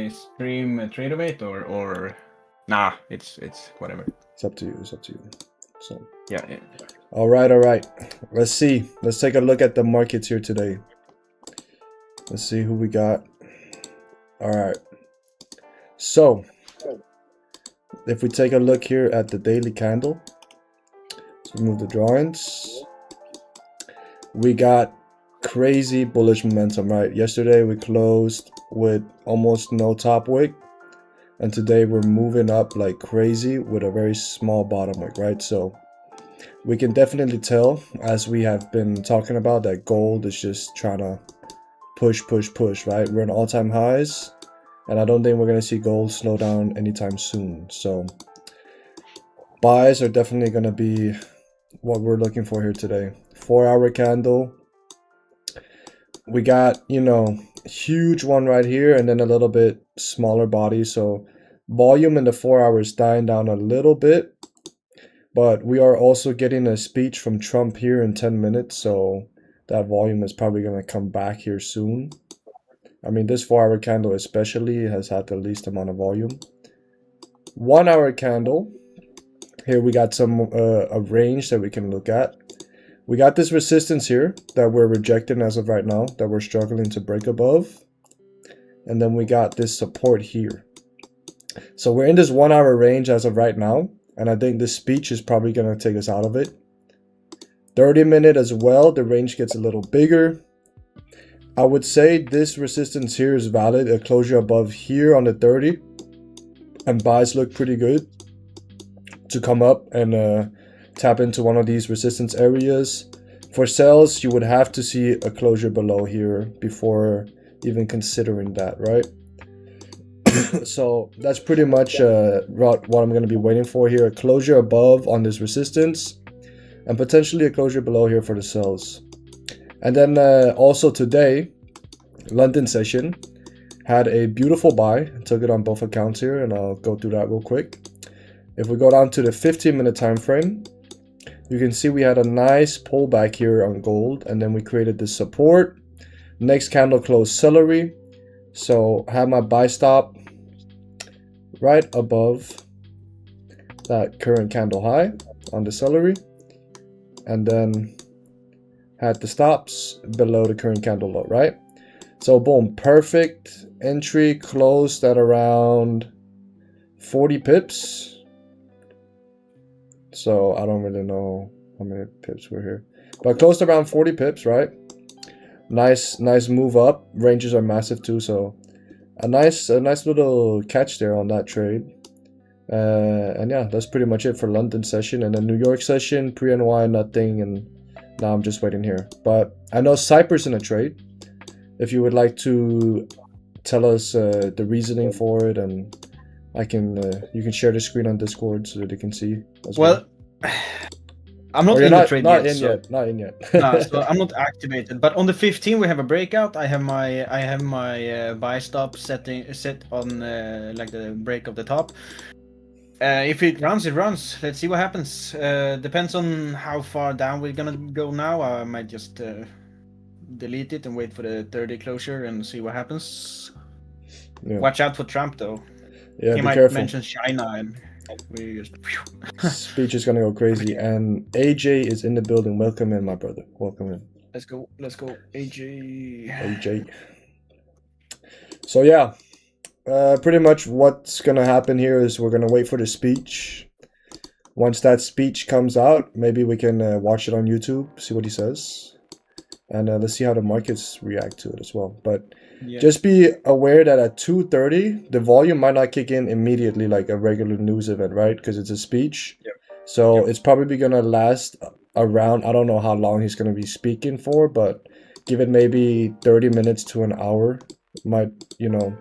stream a trade of it or nah? It's whatever. It's up to you. It's up to you. So Yeah. all right. Let's see. Let's take a look at the markets here today. Let's see who we got. All right. So if we take a look here at the daily candle, let's remove the drawings. We got crazy bullish momentum, right? Yesterday we closed with almost no top wick, and today we're moving up like crazy with a very small bottom wick, right? So we can definitely tell, as we have been talking about, that gold is just trying to push, right? We're in all-time highs, and I don't think we're going to see gold slow down anytime soon. So buys are definitely going to be what we're looking for here today. 4-hour candle. We got, you know, huge one right here, and then a little bit smaller body. So volume in the 4 hours dying down a little bit, but we are also getting a speech from Trump here in 10 minutes. So that volume is probably going to come back here soon. I mean, this 4-hour candle especially has had the least amount of volume. 1-hour candle. Here we got some a range that we can look at. We got this resistance here that we're rejecting as of right now, that we're struggling to break above. And then we got this support here. So we're in this 1-hour range as of right now, and I think this speech is probably going to take us out of it. 30-minute as well, the range gets a little bigger. I would say this resistance here is valid, a closure above here on the 30. And buys look pretty good to come up and tap into one of these resistance areas. For sells, you would have to see a closure below here before even considering that, right? So that's pretty much what I'm going to be waiting for here. A closure above on this resistance, and potentially a closure below here for the sells. And then also today, London session had a beautiful buy. Took it on both accounts here, and I'll go through that real quick. If we go down to the 15-minute time frame, you can see we had a nice pullback here on gold, and then we created this support. Next candle closed celery, so I have my buy stop right above that current candle high on the celery, and then had the stops below the current candle low, right? So boom, perfect entry, closed at around 40 pips. So I don't really know how many pips were here, but closed around 40 pips, right? Nice move up. Ranges are massive too, so a nice little catch there on that trade. And yeah, that's pretty much it for London session. And then New York session, pre-NY, nothing, and now I'm just waiting here. But I know Cyprus in a trade. If you would like to tell us the reasoning for it, and I can you can share the screen on Discord so that they can see as well. I'm not in the trade not yet. Not in yet. No, so I'm not activated. But on the 15th we have a breakout. I have my buy stop set on like the break of the top. If it runs, it runs. Let's see what happens. Depends on how far down we're gonna go now. I might just delete it and wait for the 30 closure and see what happens. Yeah. Watch out for Trump though. Yeah, he might careful. mention China and we just speech is gonna go crazy. Okay. And AJ is in the building. Welcome in, my brother. Welcome in. Let's go, AJ. AJ. So yeah, pretty much what's gonna happen here is we're gonna wait for the speech. Once that speech comes out, maybe we can watch it on YouTube, see what he says, and let's see how the markets react to it as well. But yeah, just be aware that at 2:30 the volume might not kick in immediately like a regular news event, right? Because it's a speech. Yep. So yep, it's probably gonna last around, I don't know how long he's gonna be speaking for, but give it maybe 30 minutes to an hour. Might, you know.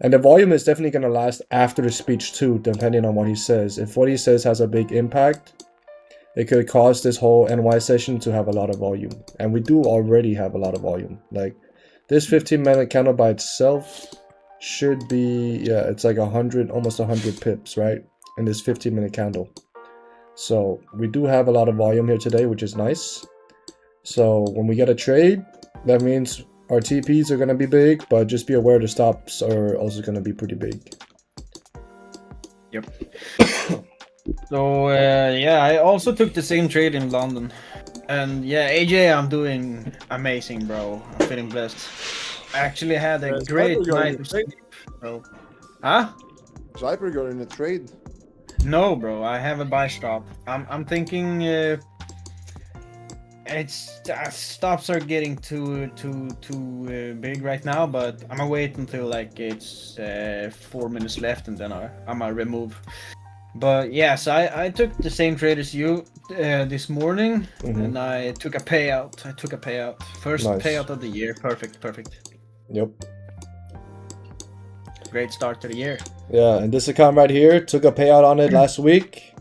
And the volume is definitely gonna last after the speech too, depending on what he says. If what he says has a big impact, it could cause this whole NY session to have a lot of volume. And we do already have a lot of volume. Like this 15-minute candle by itself should be, yeah, it's like 100, almost 100 pips, right? In this 15-minute candle. So we do have a lot of volume here today, which is nice. So when we get a trade, that means Our TPs are gonna be big, but just be aware the stops are also gonna be pretty big. Yep. So yeah, I also took the same trade in London, and yeah, AJ, I'm doing amazing, bro. I'm feeling blessed. I actually had a great Sniper, you're in night a of trade? sleep, bro. Huh? Sniper, you're in a trade. No, bro. I have a buy stop. I'm thinking it's stops are getting too big right now, but I'm gonna wait until like it's 4 minutes left, and then I'm gonna remove. But yes, I took the same trade as you this morning, and I took a payout. First Nice. payout of the year. Perfect. Yep. Great start to the year. Yeah, and this account right here took a payout on it last week.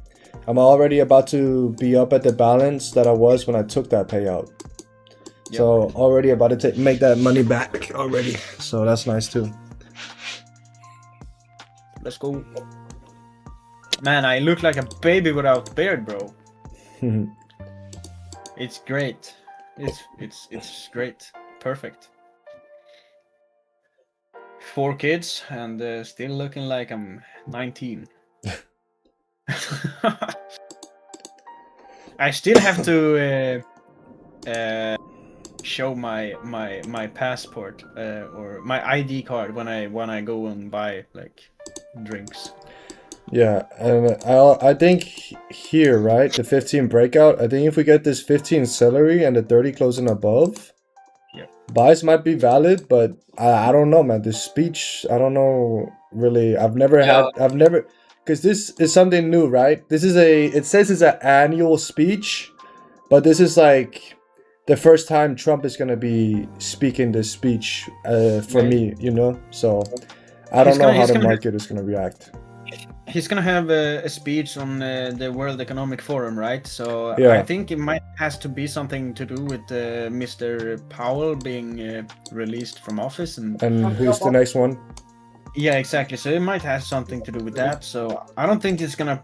I'm already about to be up at the balance that I was when I took that payout. Yep. So already about to make that money back already. So that's nice too. Let's go. Man, I look like a baby without beard, bro. It's great. It's great. Perfect. 4 kids and still looking like I'm 19. I still have to show my passport or my ID card when I go and buy like drinks. Yeah, and I think here, right, the 15 breakout, I think if we get this 15 celery and the 30 closing above, yeah, buys might be valid, but I don't know, man. This speech, I don't know, really. I've never, because this is something new, right? This is it says it's an annual speech, but this is like the first time Trump is gonna be speaking this speech for me, you know? So I don't know how the market is gonna react. He's gonna have a speech on the World Economic Forum, right? So yeah. I think it might has to be something to do with Mr. Powell being released from office, and who's the next one? Yeah, exactly. So it might have something to do with that. So I don't think it's gonna,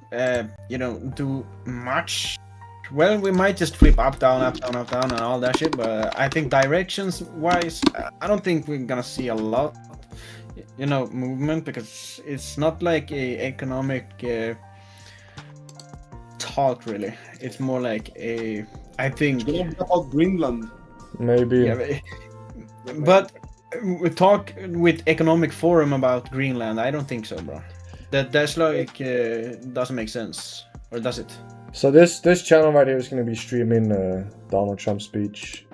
do much. Well, we might just flip up, down, and all that shit. But I think directions-wise, I don't think we're gonna see a lot. Movement, because it's not like a economic talk really. It's more like I think about Greenland. Maybe. Yeah, but we talk with Economic Forum about Greenland. I don't think so, bro. That's like doesn't make sense, or does it? So this channel right here is going to be streaming Donald Trump's speech.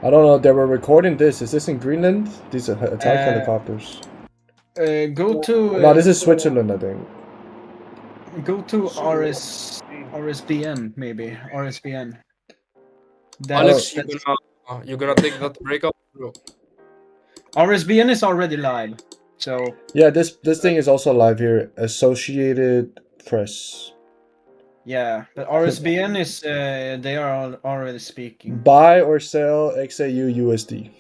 I don't know. They were recording this. Is this in Greenland? These are attack helicopters. Go to. No, this is Switzerland, I think. Go to RSBN maybe. RSBN. Alex, you're gonna take that breakout, bro. RSBN is already live, so. Yeah, this thing is also live here. Associated Press. Yeah, but RSBN is they are already speaking. Buy or sell XAU USD.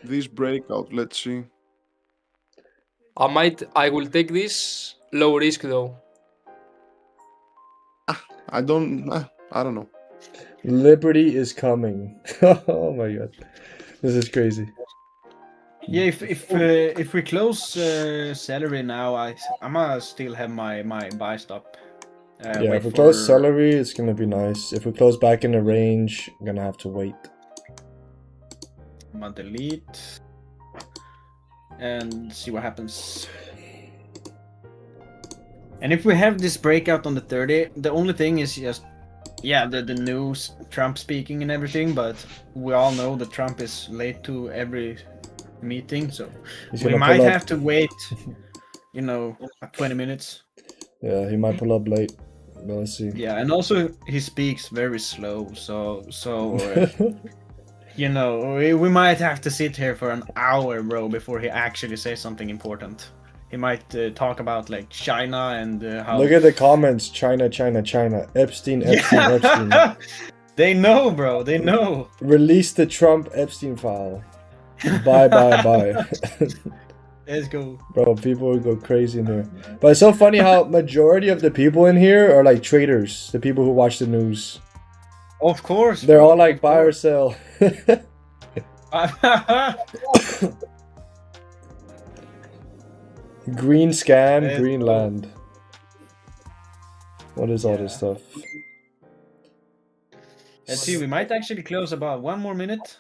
This breakout, let's see. I will take this low risk though. I don't know. Liberty is coming. Oh my god, this is crazy. Yeah, if we close salary now, I'm gonna still have my buy stop. Yeah, if we close salary, it's gonna be nice. If we close back in the range, I'm gonna have to wait. I'm gonna delete and see what happens. And if we have this breakout on the 30, the only thing is just, yeah, the news, Trump speaking and everything, but we all know that Trump is late to every meeting, so we might have to wait, 20 minutes. Yeah, he might pull up late. But let's see. Yeah, and also he speaks very slow, so we might have to sit here for an hour, bro, before he actually says something important. He might talk about like China and how. Look at the comments. China. Epstein. Epstein. They know, bro. They know. Release the Trump Epstein file. Bye. Let's go. Bro, people would go crazy in here. But it's so funny how majority of the people in here are like traders. The people who watch the news. Of course. They're all like buy or sell. Green scan, Let's green go. land. What is all this Yeah. stuff? Let's see, we might actually close above. 1 more minute.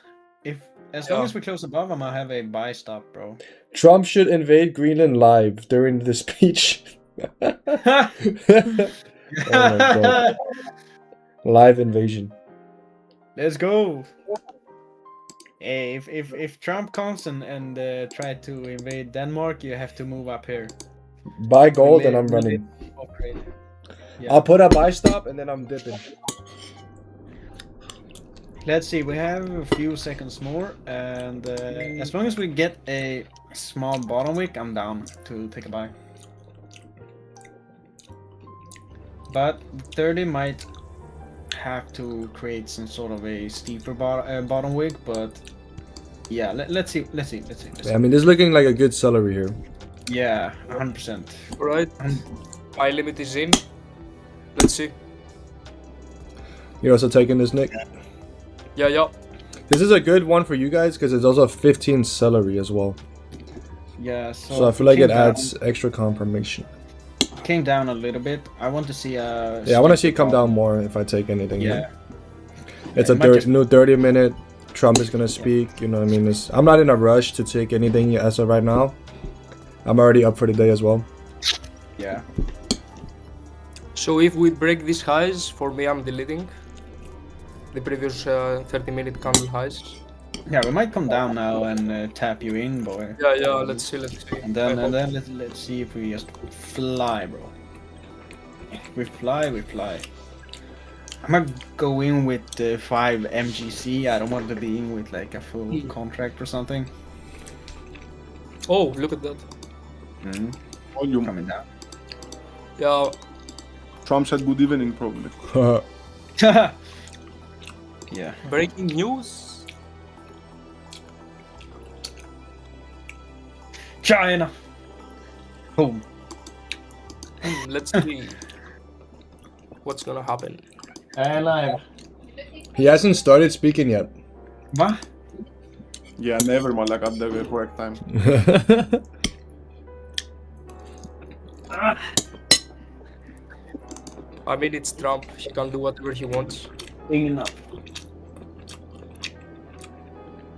As long Yeah. as we close above, I'm gonna have a buy stop, bro. Trump should invade Greenland live during the speech. Oh my god. Live invasion. Let's go. Hey, if Trump comes and try to invade Denmark, you have to move up here. Buy gold and We'll I'm running. upgrade. Yeah. I'll put a buy stop and then I'm dipping. Let's see, we have a few seconds more, and as long as we get a small bottom wick, I'm down to take a buy. But 30 might have to create some sort of a steeper bottom wick, but yeah, let's see. Yeah, I mean, this is looking like a good celery here. Yeah, 100%. Alright. My limit is in. Let's see. You're also taking this, Nick? Yeah. This is a good one for you guys because it's also 15 celery as well. Yeah, So I feel like it came down- adds extra confirmation. Came down a little bit. I want to see a. Yeah, I want to see it come down more if I take anything. Yeah. It's Yeah, a it might just- new 30-minute. Trump is gonna speak. You know what I mean? I'm not in a rush to take anything as of right now. I'm already up for the day as well. Yeah. So if we break these highs, for me I'm deleting the previous 30-minute candle highs. Yeah, we might come down now and tap you in, boy. Yeah, let's see. And then let's see if we just fly, bro. We fly. I'm gonna go in with the 5 MGC. I don't want to be in with like a full contract or something. Oh, look at that. Volume. Coming down. Yeah, Trump said good evening, probably. Yeah. breaking news. China. Boom. Let's see what's gonna happen. Alive. He hasn't started speaking yet. What? Yeah, never Malak at the correct time. I mean, it's Trump. He can do whatever he wants. Enough.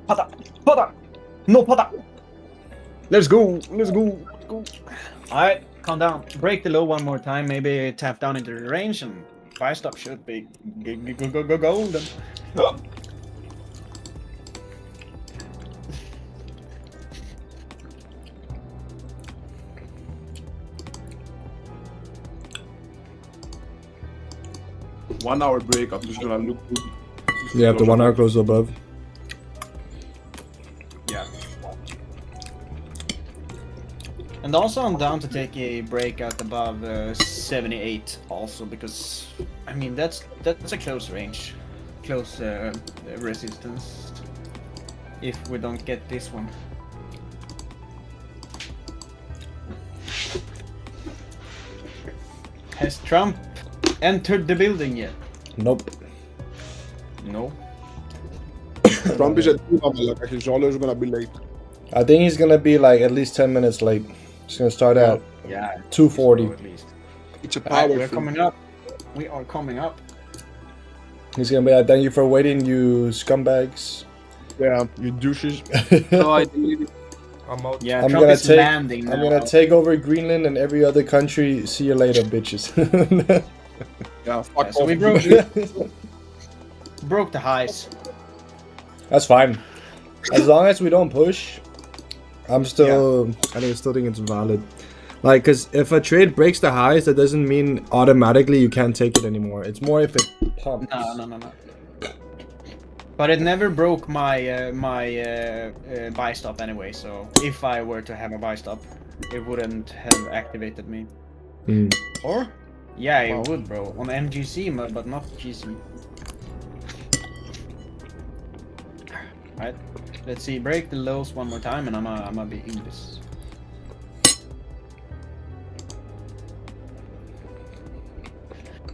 Pada. No pada. Let's go. Alright, calm down. Break the low one more time. Maybe tap down into the range and buy stop should be golden. One hour break. I'm just gonna look good. Yeah, the 1 hour close above. Yeah. And also I'm down to take a breakout above 78 also because I mean that's a close range, close resistance if we don't get this one. Has Trump entered the building yet? Nope. No. Trump is a diva, Malak. He's always gonna be late. I think he's gonna be like at least 10 minutes late. He's gonna start at Yeah. 2:40. At least. It's a Alright, power. we're coming up. We are coming up. He's gonna be like, thank you for waiting, you scumbags. Yeah, you douches. So I deleted. I'm out. Yeah, I'm Trump gonna is take- landing now. I'm gonna take over Greenland and every other country. See you later, bitches. Yeah, fuck Yeah, so off. we broke the highs. That's fine. As long as we don't push, I still think it's valid. Like, cause if a trade breaks the highs, that doesn't mean automatically you can't take it anymore. It's more if it pumps. No. But it never broke my buy stop anyway. So if I were to have a buy stop, it wouldn't have activated me. Mm. Or yeah, it would, bro, on MGC, but not GC. Right. Let's see. Break the lows one more time, and I'm gonna be in this.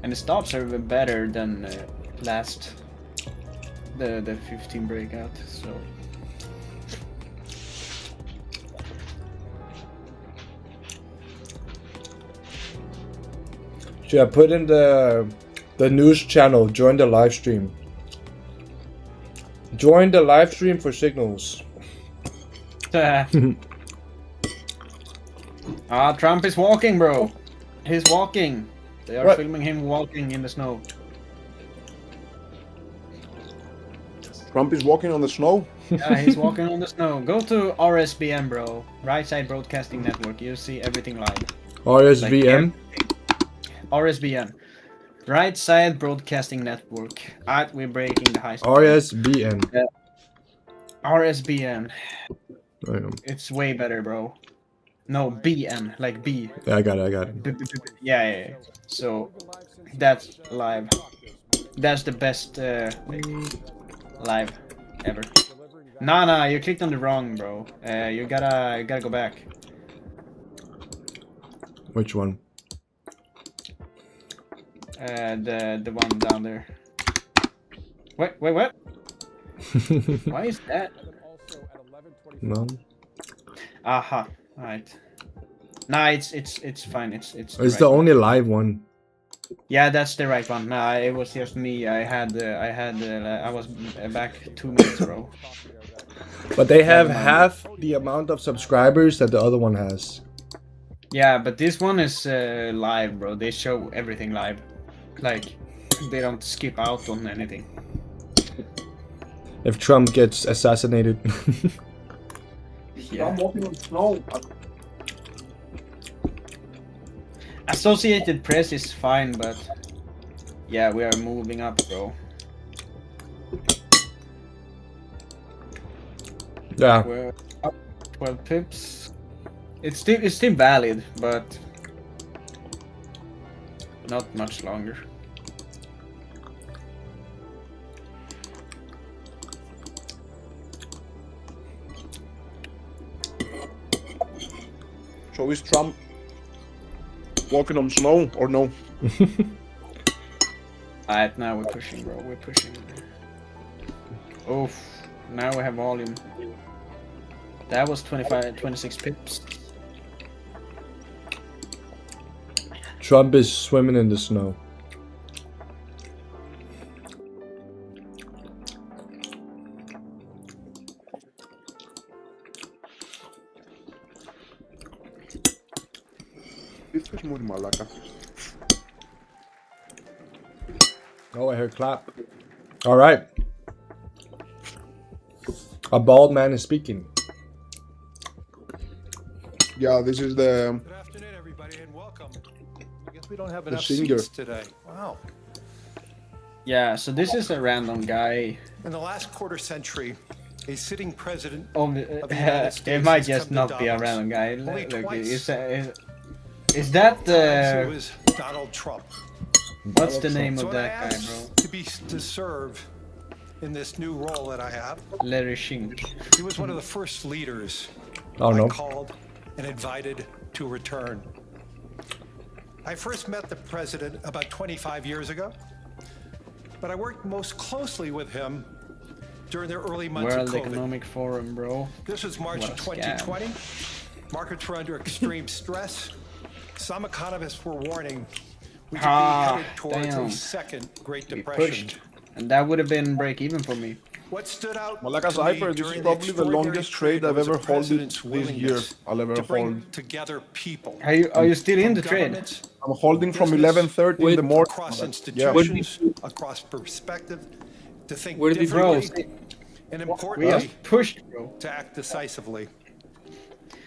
And the stops are even better than last the 15 breakout. So Should I put in the news channel? Join the live stream. Join the live stream for signals. Trump is walking, bro. He's walking. They are What? filming him walking in the snow. Trump is walking on the snow. Yeah, he's walking on the snow. Go to RSBN, bro. Right Side Broadcasting Network. You see everything live. RSVM. RSBN. Right Side Broadcasting Network. We're breaking the high speed. RSBN. RSBN. I know. It's way better, bro. No, BN, like B. Yeah, I got it. Yeah. So, that's live. That's the best live ever. Nah, you clicked on the wrong, bro. You gotta go back. Which one? The one down there. Wait, what? Why is that? No. Aha, right. Nah, it's fine. It's It's right the one. only live one. Yeah, that's the right one. Nah, it was just me. I was back 2 minutes, bro. But they have Never mind. half the amount of subscribers that the other one has. Yeah, but this one is live, bro. They show everything live. Like, they don't skip out on anything. If Trump gets assassinated. Yeah. I'm walking on snow. Associated Press is fine, but yeah, we are moving up, bro. Yeah. We're up 12 pips. It's still valid, but not much longer. So is Trump walking on snow or no? Alright, now we're pushing, bro. We're pushing. Oof. Now we have volume. That was 26 pips. Trump is swimming in the snow. This is muy malaca. Oh, I heard clap. All right. A bald man is speaking. Yeah, this is the Good afternoon, everybody, and welcome. I guess we don't have The enough singer. seats today. Wow. Yeah, so this is a random guy. In the last quarter century, a sitting president Oh, of the United it States might has just come to not be a Davos. random guy. Only Look, twice. is that It the was Donald Trump. what's the name So of when I that guy, asked bro? to serve in this new role that I have, Larry Shink. he was one of the first leaders Oh I no. called and invited to return. I first met the president about 25 years ago, but I worked most closely with him during the early months World of COVID. Economic Forum, bro. This was March What of a scam. 2020. Markets were under extreme stress. Some economists were warning we could be headed towards damn. a second Great We Depression. pushed. And that would have been break even for me. What stood out Malaca's to me hyper. This is during probably the extraordinary longest trade I've was ever the held president's this year. willingness I'll ever to bring hold. together people. Are you still in the from trade? governments, I'm holding from business, 11:30 in the morning. across Yeah. institutions, across perspective, to think Where did he Bro, differently, and we importantly, just pushed, bro. to act decisively.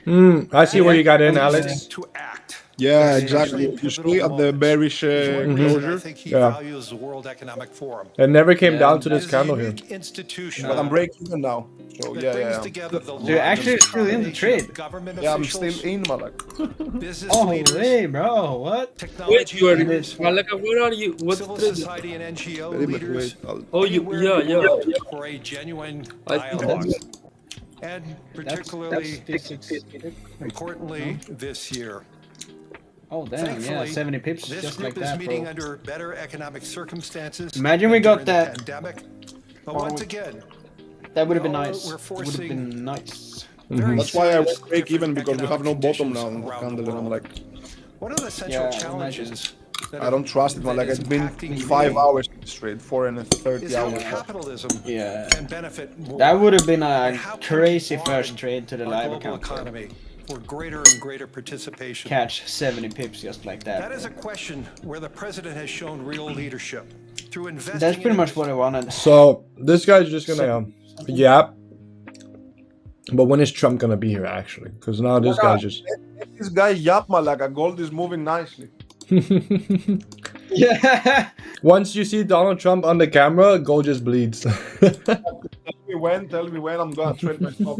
I see where you got in, Alex. To act. Yeah, This is exactly. actually a You see pivotal at the moment. bearish There's one reason I closure. think he Yeah. values the World Economic Forum. It never came Yeah, down to It this is candle a here. unique institution But I'm breaking even now. So that yeah, brings yeah. together the So you're actually largest still in the combination of trade? government Yeah, I'm officials, still in, Malak. business Oh, leaders, hey, bro. What? Wait, technology you are leaders, Malaka, where are you? What's civil the? society and NGO Wait, leaders. I'll- Oh, you, anywhere yeah, in the yeah. world for a genuine I think dialogue. that's And That's particularly, six. importantly, this year. Oh, damn. Yeah, Thankfully, 70 pips. This Just group like is that, meeting bro. under better economic circumstances. Imagine we than got during the that- pandemic. But once again, That would have been No, nice. we're Would have forcing- been nice. very That's why I serious went break even different because we have no economic bottom conditions now in the around candle, and I'm world. like, One of the central Yeah, challenges that I don't trust it, man. Like, is it's been impacting 5 you hours straight, 4 and is 30 how hours. capitalism Yeah. can benefit more. That would have been And a how can crazy we first broaden trade to the our live global account. Bro. economy for greater and greater participation. Catch 70 pips just like that. That is a question where the president has shown real leadership through investing. That's pretty in much what I wanted. So this guy's just gonna yap. But when is Trump gonna be here actually? Because now this guy just. This guy yap, Malaka. Gold is moving nicely. Yeah. Once you see Donald Trump on the camera, gold just bleeds. Tell me when I'm gonna trade my stop.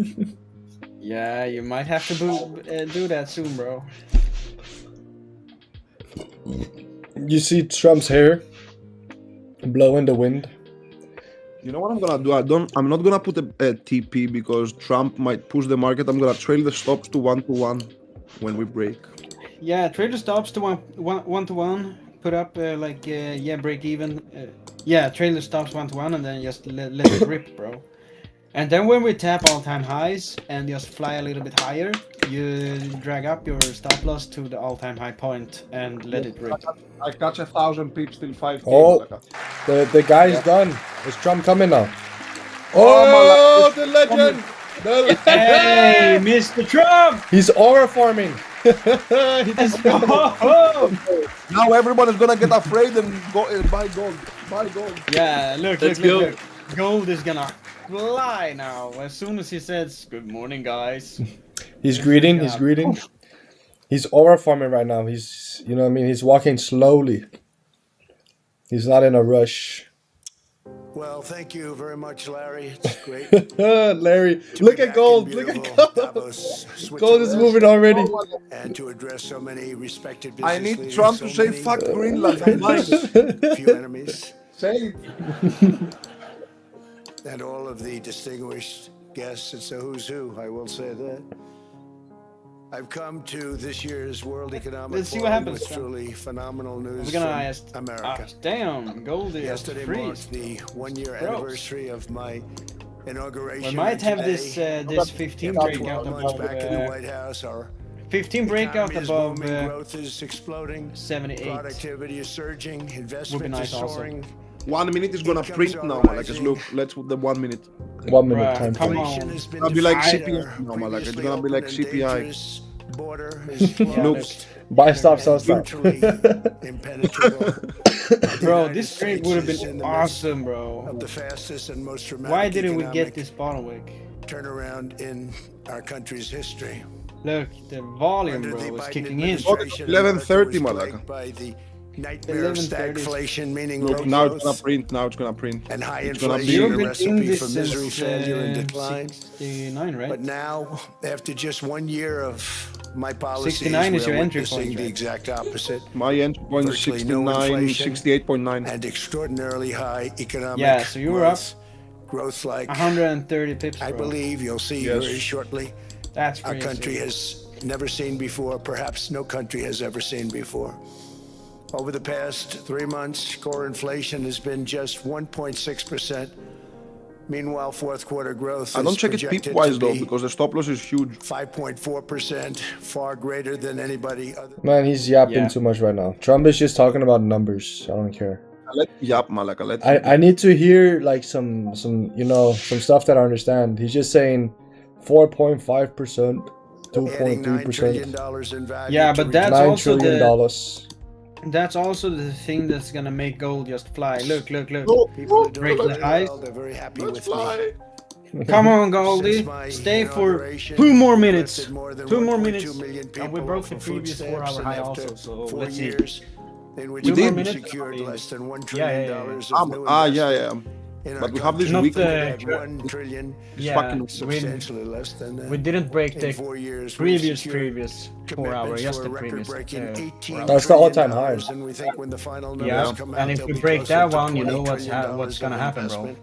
Yeah, you might have to do that soon, bro. You see Trump's hair blow in the wind. You know what I'm gonna do? I'm not gonna put a TP because Trump might push the market. I'm gonna trail the stops to 1-to-1 when we break. Yeah, trade the stops to one to one. Put up break even. Yeah, trade the stops 1-to-1 and then just let it rip, bro. And then when we tap all-time highs and just fly a little bit higher, you drag up your stop loss to the all-time high point and let it rip. I catch 1,000 pips till 5K. Oh, Malaka. the guy's done. Is Trump coming now? Oh, Oh, the legend! Hey, Mr. Trump! He's aura farming. Let's go! Now everyone is gonna get afraid and go buy gold. Buy gold. Yeah, look. Let's go. Look. Gold is gonna fly now. As soon as he says, "Good morning, guys." He's greeting. He's greeting. He's aura farming right now. He's, you know what I mean? He's walking slowly. He's not in a rush. Well, thank you very much, Larry. It's great. Larry, to look be at back gold. in Look at beautiful gold. Davos, Gold is Switzerland, moving already. and to address so many respected business I need leaders, Trump so to say many fuck Greenland. I'm lying. few enemies, Say it. and all of the distinguished guests. It's a who's who, I will say that. I've come to this year's World Economic Let's see what Forum happens, with Trump. truly phenomenal news We're gonna from ask. America. Damn, gold is Yesterday freeze. marked the one-year Gross. anniversary of my inauguration. We might have and this today, this 15 after breakout 12 months above back in the White House, our 15 breakout economy is above booming, growth is exploding, 78. productivity is surging, investment nice is also. soaring. 1 minute is gonna Incomes print are now, Malaka. rising. Look, let's put the 1 minute. 1 minute Bruh, time come frame. on. Inflation has been It'll be like defied. CPI Our now, Malaka. It's previously gonna be like open and CPI. dangerous border is Look. closed Buy stop, sell and stop. virtually impenetrable. The Bro, United this trade States would have is in been the midst awesome, of bro. the fastest and most dramatic Why didn't we economic get this bottom wick? turnaround in our country's history. Look, the volume, Under bro, the is Biden kicking in. administration, 11:30, America was Malaka. plagued by the nightmare of 11:30. stagflation, meaning Look, low now it's gonna growth print. Now it's gonna print. and high It's gonna inflation, be- a recipe for since misery, failure, and decline. 69, right? But now, after just 1 year of my policies, 69 is we are your entry witnessing point, the right? exact opposite My entry point is Virtually no 69, inflation. 68.9. and extraordinarily high economic Yeah, so you were up growth. Growth like 130 pips, I bro. believe you'll see Yes. very shortly That's our crazy. country has never seen before, perhaps no country has ever seen before. Over the past 3 months, core inflation has been just 1.6%. Meanwhile, fourth quarter growth I don't is check it projected peep-wise to though, be because the stop loss is huge. 5.4%, far greater than anybody other. Man, he's yapping Yeah. too much right now. Trump is just talking about numbers. I don't care. Let yap, Malaka. Let I need to hear like some some stuff that I understand. He's just saying 4.5%, Adding $9 trillion 2.3%, in value. Yeah, to but that's $9 also trillion the dollars. that's also the thing that's gonna make gold just fly. Look. Go, people go, are break doing the very highs. well. They're very happy let's with me. fly. Come on, Goldie. Since my Stay for inauguration, 2 more we've minutes. lifted more than 2 more 1.2 minutes. million And we people broke the off of food previous stamps, 4-hour and high after also, so 4 let's see. years in which We we did. have secured less than $1 Yeah, trillion yeah, yeah. of new Yeah. investment in But our we have this country. Not week. the- Had $1 trillion, Yeah, fucking we substantially less than that. we didn't break In the 4 years, we've previous secured 4-hour, commitments just for the a previous. record-breaking $18 That's the all-time high. trillion, and we think when the final numbers Yeah, come and out, if they'll we be break closer that to one, you know $20 what's trillion what's gonna of happen, bro. investment.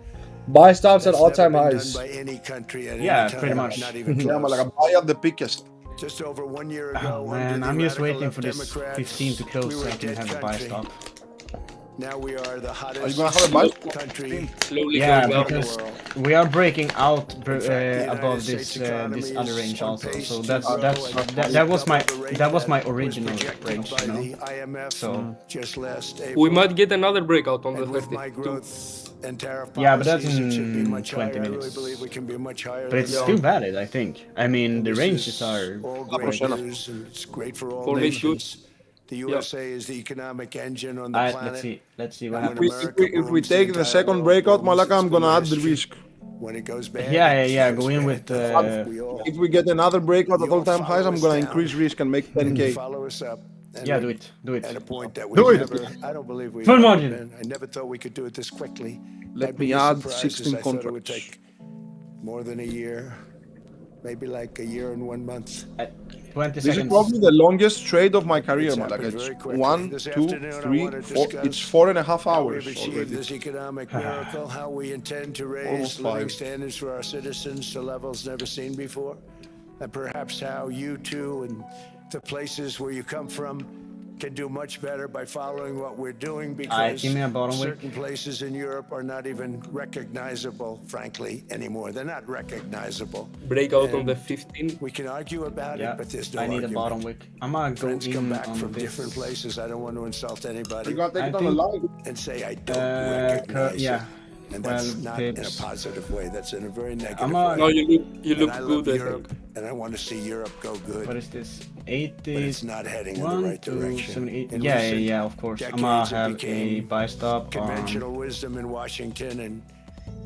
Buy stops at That's all-time never been highs. done by any country at Yeah, any time, pretty much. Not even Yeah, close. Malaka. Buy at the biggest. Just over 1 year ago, Oh under man, the I'm just radical waiting left for this Democrats, 15 to close we so were I a can dead have a buy country. stop. Now we are the Are you hottest gonna have a buy? country. Slowly Yeah, going up. because we are breaking out In fact, the above United this States economy this other is range on also. pace So to that grow was my double the rate that was my that original projected range, by you know. the IMF So just last April. We might get another breakout on the And with my 32. growth and tariff Yeah, but that's policies, it should be in much 20 higher. I really minutes. believe we can be much higher. But it's than still that. valid, I think. I mean, the This ranges is are. all great Percent. news, and it's great for all For me, it's good. nations. The USA is the economic engine on the Alright, planet. let's see what And when happens. America If we booms, the take the entire second world breakout, booms. Malaka, I'm It's been gonna add the history. risk. When it goes bad, Yeah, it yeah, goes go in bad. with That's what we all- If we get another breakout at You all all-time highs, follow I'm us gonna down. increase risk and make 10k. Follow us up. And Yeah, we- do it. At a point that Do we it. never, I don't believe we've Full ever margin. been. I never thought we could do it this quickly. Let My me biggest add surprise is 16 I thought it would contracts. take more than a year, maybe like a year and 1 month. 20 This is seconds. probably the longest trade of my career, It's Malaka. happened It's very quickly. 1, This 2, afternoon, I 3, wanna 4. discuss It's 4.5 How hours we've achieved already. this economic miracle, how we intend to raise Almost living 5. standards for our citizens to levels never seen before, and perhaps how you too and the places where you come from can do much better by following what we're doing, because give me a bottom wick. certain places in Europe are not even recognizable, frankly, anymore. They're not recognizable. Breakout on And the 15. We can argue about Yeah, it, but there's no I need a argument. bottom wick. I'm gonna go Friends come in back on from this. different places. I don't want to insult anybody You gotta take I it on the think- live. and say I don't recognize yeah. it. And that's 12 not in a pips. positive way. That's in a very negative I'm a- way. No, you And look I good, love I Europe, think. and I want to see Europe go good. What is this? But 80. it's not heading in the 1, right 2, direction. 7, 8. In Yeah, recent yeah, of course. I'm decades, gonna it have a became buy stop on. conventional wisdom in Washington and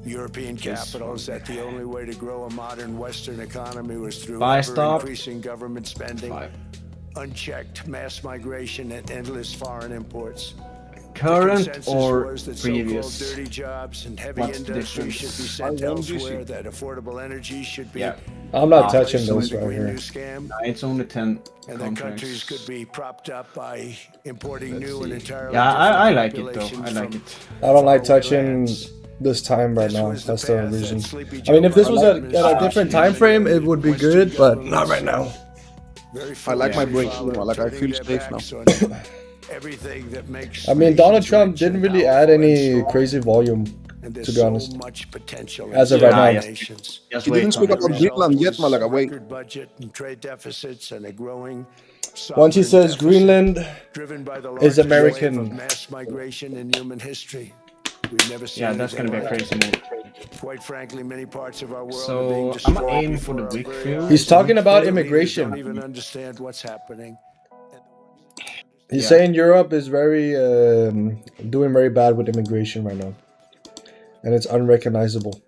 European capitals that the only way to grow a modern Western economy was through Buy stop. increasing government spending, 5. unchecked mass migration, and endless foreign imports. Current Consensus or was that previous? so-called dirty jobs and heavy What's the industry difference? should be sent I elsewhere, that affordable energy should be Yeah. I'm not Ah, touching replaced by this the right Green here. New Scam, It's only 10 and that countries contracts. could be propped up by importing Let's new and see. entirely Yeah, different I like it though. populations I like from it. I don't like faraway touching lands. this time right This now. was the That's the path that reason. Sleepy I mean, Joe if this was Biden at a different time frame, it would be good, but not right now. Very I like my foolishly breaks, followed, like I turning feel their safe backs now. on everything that makes I mean, Donald nations Trump rich didn't and really add powerful and any strong. crazy volume. And there's to be honest. so much potential As in of right certain now. nations. Just He wait. didn't speak on it. about Greenland yet, Result is Malaga. Wait. record budget and trade deficits and a growing Once he sovereign says deficit Greenland, driven by the is largest American. wave of mass migration in human history. We've never seen Yeah, that's gonna be a anything crazy like move. it. Quite frankly, many parts of our world are So being I'm destroyed gonna aim for the before our wick very field. eyes. he's talking about Leaders immigration. don't even understand what's happening. He's Yeah. saying Europe is very doing very bad with immigration right now, and it's unrecognizable.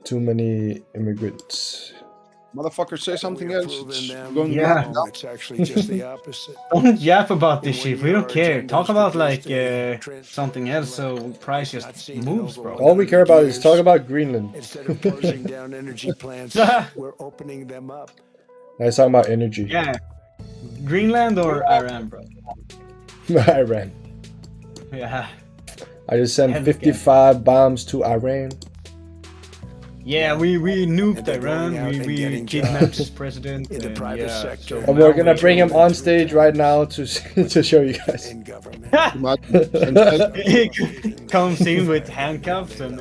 Too many immigrants. Motherfucker, say something We have else. proven It's them going Yeah. wrong. It's actually just the opposite. Don't yap about this And shit. when We your don't care. agenda Talk is about produced like in a something else. So price Not just seen in moves, over bro. All we care about is talk about Greenland. Instead of closing down energy plants, we're opening them up. I was talking about energy. Yeah. Greenland or Iran, bro? Iran. Yeah. I just sent Heavy 55 bombs to Iran. Yeah, we nuked And they're going out Iran. and We getting kidnapped jobs his president. in the and private yeah, sector. so And we're now gonna we- bring him on stage right now to to show you guys. In government. He comes in with handcuffs and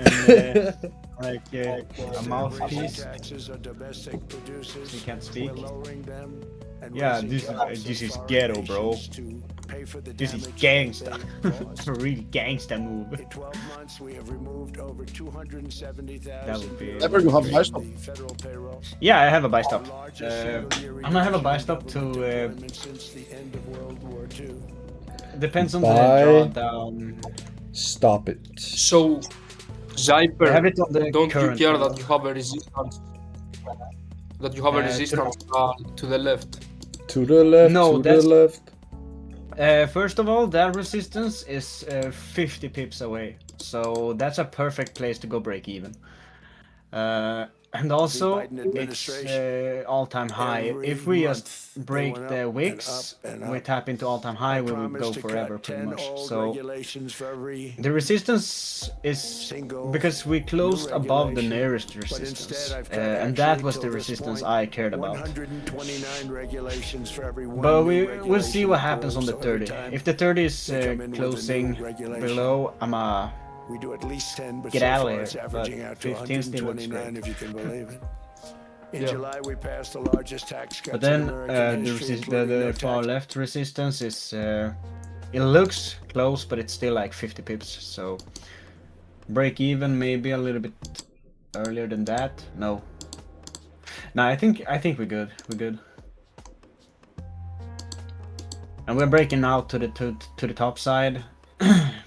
like a mouthpiece. Taxes on domestic producers. He can't speak. We're lowering them and Yeah, raising this taxes is on ghetto, foreign bro. nations to pay for the This is damage gangsta. they It's caused. a really gangsta move. In 12 months, we have removed over 270,000 That would be- euros Ever you have from buy stop? the federal payroll. Yeah, I have a buy Our stop. largest single-year I'm gonna have a buy reduction in stop to. government deployment since the end of World War II. Depends on Buy. the drawdown. Stop it. So, Zyper, I have it on the don't you current care one. that you have a resistance? That you have a to- resistance to the left? To the left. No, to that's- the left. First of all, that resistance is 50 pips away, so that's a perfect place to go break even. And also, Biden it's administration, all-time high. every If we just month break they went the up and wicks, up and we up. tap into all-time high, we will Promised go to forever, cut pretty 10 much. old So regulations for every the resistance is single because we closed above the regulation, nearest but resistance, instead I've cut and that actually was the till this resistance point, I cared about. 129 regulations for every one But new we'll see regulation what happens on the approved. So every 30. time If the 30 is they come in with a new closing regulation, below, I'm we do at least 10, but get so out of far here, it's but averaging out to 15 still looks 129, great. if you can believe it. In Yeah. July, we passed the largest tax cuts But then in American the, history, including no the far tax left resistance is it looks close, but it's still like 50 pips. So break even maybe a little bit earlier than that. No, I think we're good. We're good. And we're breaking out to the top side.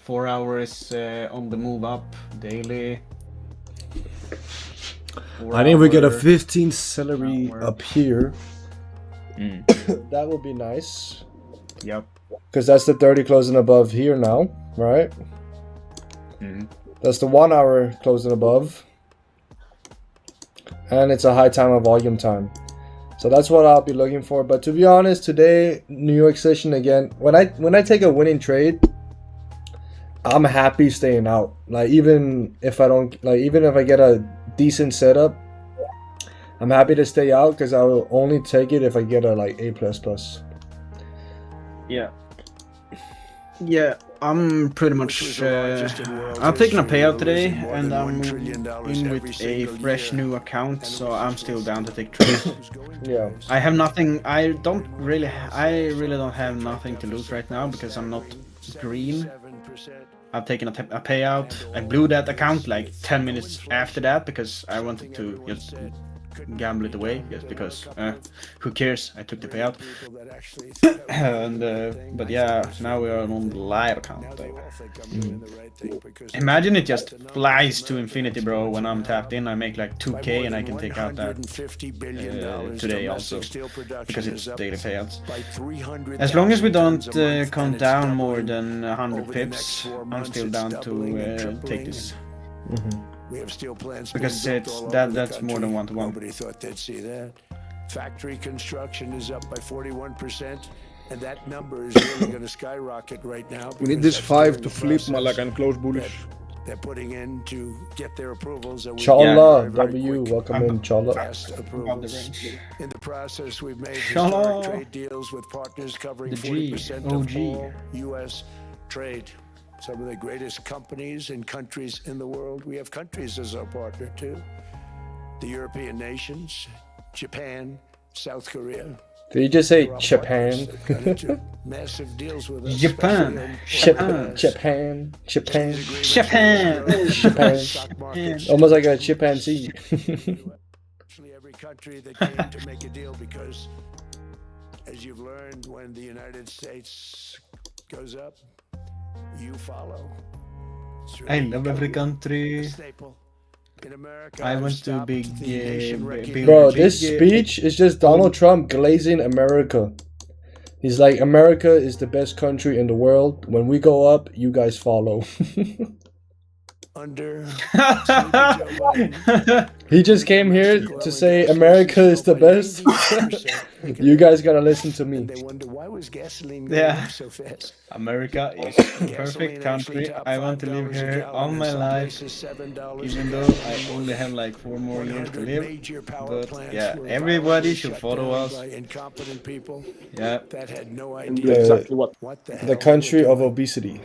4 hours on the move up daily. I think we get a 4 hour 15 celery hour. up here. Mm. That would be nice. Yep. Because that's the 30 closing above here now, right? Mhm. That's the 1 hour closing above. And it's a high time of volume time. So that's what I'll be looking for. But to be honest, today, New York session again, when I take a winning trade, I'm happy staying out. Like even if I get a decent setup, I'm happy to stay out because I will only take it if I get a like A++. Yeah. Yeah, I'm pretty which was much. the largest in world I'm taking a history. payout We're today, losing more and than I'm $1 trillion in every with a single fresh year. new account, And so it I'm was still just- down to take trades. Who's going to Yeah. this? I have nothing. I really don't have nothing to lose right now because I'm not green. 77%. I've taken a payout. I blew that account like 10 minutes after that because I wanted to just gamble it away, just because who cares? I took the payout. And but yeah, now we are on the live account. Imagine it just flies to infinity, bro. When I'm tapped in, I make like 2k and I can take out that today also because it's daily payouts. As long as we don't come down more than 100 pips, I'm still down to take this. We have steel plants Because being built it's- all that- over the that's more than country. 1-to-1. Nobody thought they'd see that. Factory construction is up by 41%, and that number is really going to skyrocket right now. We need because this that's 5 during to the flip, process Malak, and close bullish. they're putting in to get their approvals. That we Chala, get very W, quick, welcome in, Chala. fast Above the approvals. range. In the process, we've made Chala. historic trade deals with partners covering The G, 40% of OG. all U.S. trade. Some of the greatest companies and countries in the world. We have countries as our partner too. The European nations, Japan, South Korea. Did you just say They're our Japan? partners. They've got into massive deals with us. Japan. especially on Japan. Japan. Japan. Japan. stock markets. Almost like a chimpanzee. Actually, every country that came to make a deal because, as you've learned, when the United States goes up, you follow. It's I really love every country. a staple. In America, I I've went to stopped big, the nation-wrecking big- Bro, Big, this speech is just Donald Trump glazing America. He's like, America is the best country in the world. When we go up, you guys follow. under Sleepy Joe Biden. He just came here to say America is the best. You guys gotta listen to me. And they wonder why was gasoline going Yeah. up so fast. America is a perfect country. I want to live here all my life, even though I only have like 4 more years to live. But yeah, everybody should follow us. Incompetent people Yeah. that had no The- idea what the hell The country of obesity.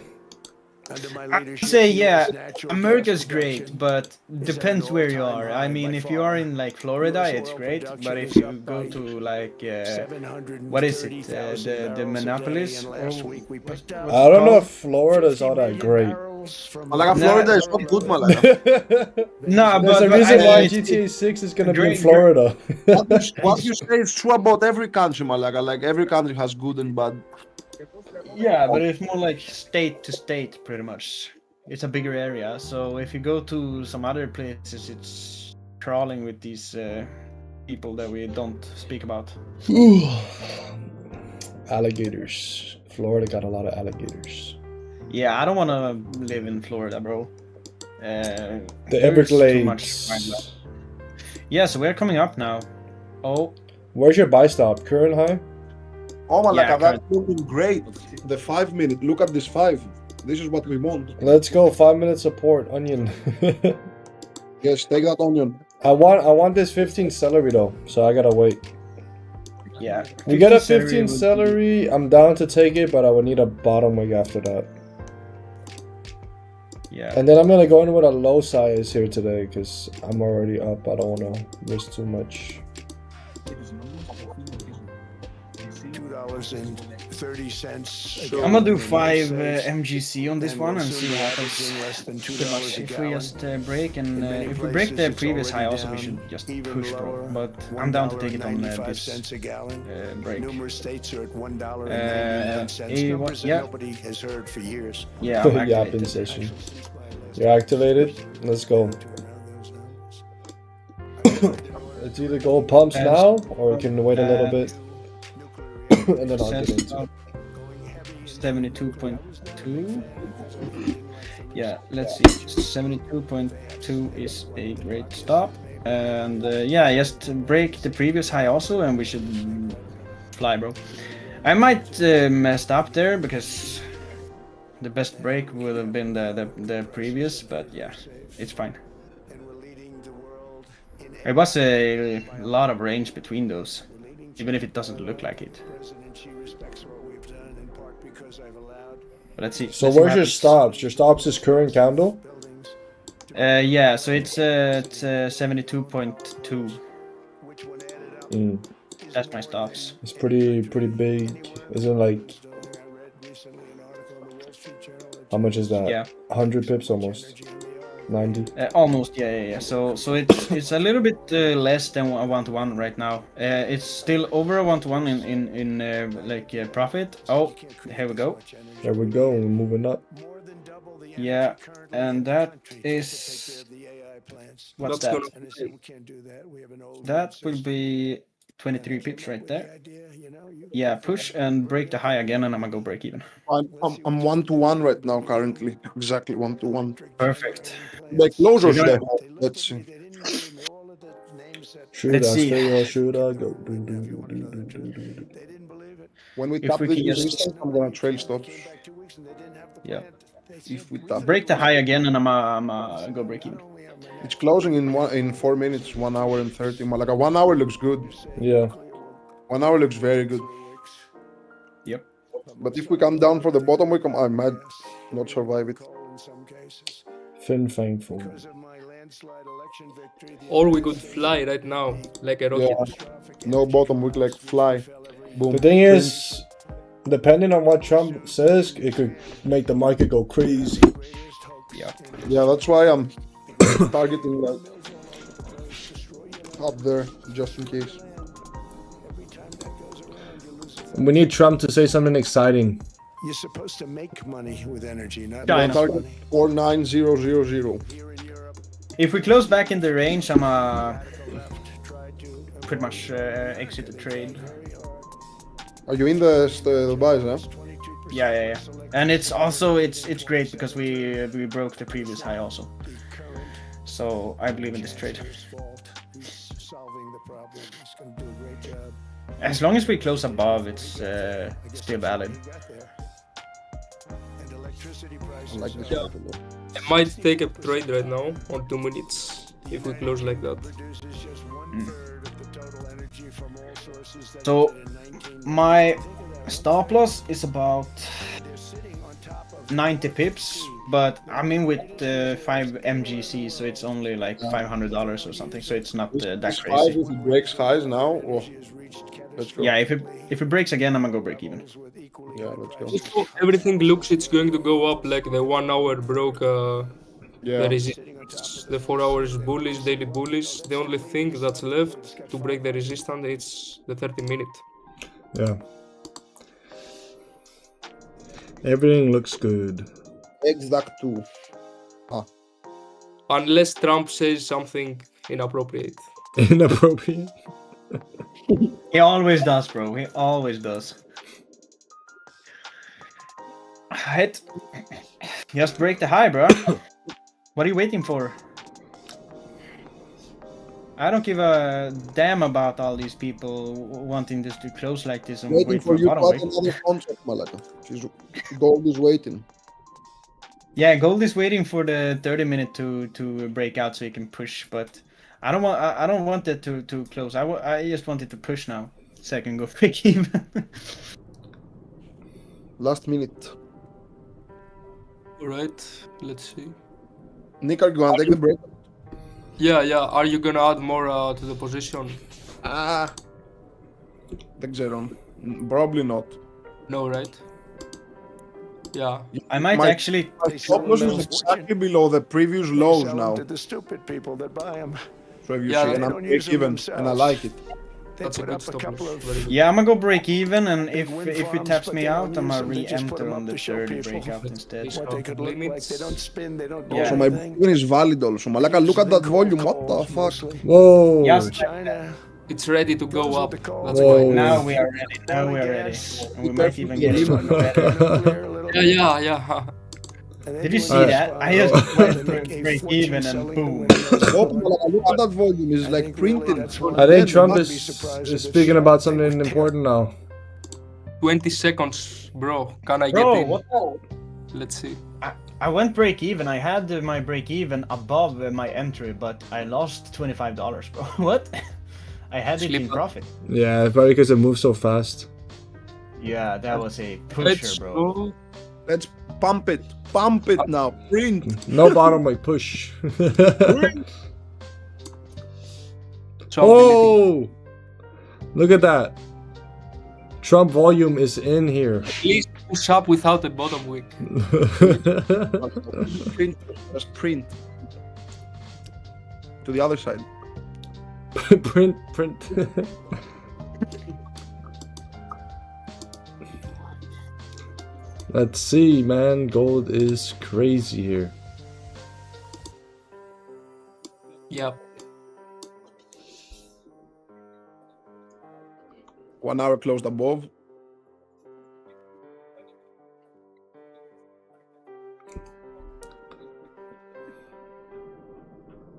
Under my I'd leadership, say US yeah, natural America's gas great, production but is at depends an where you all-time are. high I mean, by if you are far. in like Florida, US it's oil great. production But is if you up go by to like what is it, 730,000 the barrels a day, Minneapolis? and last week we picked up I don't know if Florida's all that 50 great. million barrels from Malaga, Nah. Florida is not good, Malaga. No, There's but a reason I why mean, GTA 6 is gonna be in great- Florida. What you say is true about every country, Malaga. Like every country has good and bad. Yeah, but it's more like state to state, pretty much. It's a bigger area, so if you go to some other places, it's crawling with these people that we don't speak about. Alligators. Florida got a lot of alligators. Yeah, I don't want to live in Florida, bro. The There's too much Everglades. wildlife. Yeah, so we're coming up now. Oh, Where's your buy stop? Current high? Oh my, Yeah, that's looking great. The 5 minute. Look at this 5. This is what we want. Let's go. 5-minute support. Onion. Yes, take that onion. I want this 15 celery though, so I gotta wait. yeah. We got a 15 15 would be- celery. I'm down to take it, but I would need a bottom wig after that. Yeah. And then I'm gonna go in with a low size here today because I'm already up. I don't want to risk too much. $2.30. I'm gonna do 5 MGC on this one and see what happens. Pretty much. If we just break and if we break the previous high, also we should just push, bro. But I'm down to take it on this break. Numerous states are at $1.99. Yeah. Nobody has heard for years. Yeah, I'm Yapping activated. session. You're activated. Let's go. It's either gold pumps now or we can wait a little bit. And then I'll get into it. 72.2. Yeah, let's see. 72.2 is a great stop. And yeah, just break the previous high also, and we should fly, bro. I might messed up there because the best break would have been the previous, but yeah, it's fine. There was a lot of range between those, even if it doesn't look like it. But let's see. So let's see what where's your happens. stops? Your stops is current candle? Yeah, so it's 72.2. That's my stops. It's pretty big. Isn't like, how much is that? Yeah. 100 pips almost. 90. Almost, yeah. So it's a little bit less than a 1-to-1 right now. It's still over a 1-to-1 in profit. Oh, here we go. There we go. We're moving up. Yeah, and that is what's That's that? That will be 23 pips right there. Yeah, push and break the high again, and I'm gonna go break even. I'm 1-to-1 right now currently. Exactly 1-to-1. Perfect. The closures You're there. gonna- Let's see. Should Let's I see. stay or should I go? When we If tap we this can just- resistance, I'm gonna trail stops. Yeah. If we tap Break the high again, and I'm go break even. It's closing in 4 minutes, 1 hour and 30. Like a 1 hour looks good. Yeah. 1 hour looks very good. Yep. But if we come down for the bottom, I might not survive it. Fin Fang Fool. Or we could fly right now, like a rocket. Yeah. No bottom, we like fly. Boom. The thing is, depending on what Trump says, it could make the market go crazy. Yeah. Yeah, that's why I'm targeting like up there just in case. We need Trump to say something exciting. You're supposed to make money with energy, not China. lose Target money. 49000. Here in Europe, If we close back in the range, I'm pretty much exit the trade. Are you in the buys, huh? Yeah. And it's also it's great because we broke the previous high also. So I believe in this trade. solving the problem. He's going to do a great job. As long as we close above, it's still valid. And electricity I prices like this are market a lot. I might take a trade right now on 2 minutes if we close like that. produces just 1/3 of the total energy from all sources that So my stop loss is about they're sitting on top of 90 pips, but I'm in with 5 MGC, so it's only like $500 or something. So it's not that This 5, crazy. if it breaks highs now, oh, let's go. Yeah, if it breaks again, I'm gonna go break even. Yeah, let's go. Also, everything looks it's going to go up, like the 1 hour broke the Yeah, resistance, the 4 hours bullish, daily bullish. The only thing that's left to break the resistance is the 30 minute. Yeah. Everything looks good. exact 2. Unless Trump says something inappropriate. Inappropriate. He always does, bro. He always does. Hit. Just break the high, bro. What are you waiting for? I don't give a damn about all these people wanting this to close like this and Waiting wait for for a you to bottom add wave. another contract, Malaka. Gold is waiting. Yeah, gold is waiting for the 30-minute to break out so you can push, but I don't want I don't want it to close. I just want it to push now so I can go break even. Last minute. Alright, let's see. Nick, are you gonna take the break? Yeah. Are you gonna add more to the position? Take Zeron. Probably not. No, right? Yeah. I might My- actually. My stop loss is exactly below the previous lows Sell now. them to the stupid people that buy them. So if you Yeah, see, they and I'm don't use break them even, and I themselves. like it. They That's a put good up a stop couple loss. of Very good. Yeah, I'm gonna go break even, and big if wind it farms, taps but me they out, don't I'm use gonna them. They just put re-enter them on up the to show 30 people. breakout instead. Let's What they could look like. limits. They don't spin. They don't do Yeah. So my anything. break even is valid also. Malaka, look at that volume. What the fuck? Whoa. Yes. China. It's ready to go Goes up. with the cold. That's Whoa. why. Now we are ready. Now we are ready. And we might even get careful. even better. Yeah. Did you see that? I just went break even and boom. Oh, Malaka, look at that volume. It's like printed. I think Trump is speaking about something important now. 20 seconds, bro. Can I get Bro, in? what? Let's see. I went break even. I had my break even above my entry, but I lost $25, bro. What? I had it in Slip. profit. Yeah, probably because it moves so fast. Yeah, that was a Let's pusher, bro. go. Let's pump it. Pump it now. Print. No bottom way push. So Oh! Look at that. Trump volume is in here. please push up without a bottom wick. Print. Just print. To the other side. print. Let's see, man. Gold is crazy here. Yep. 1 hour closed above.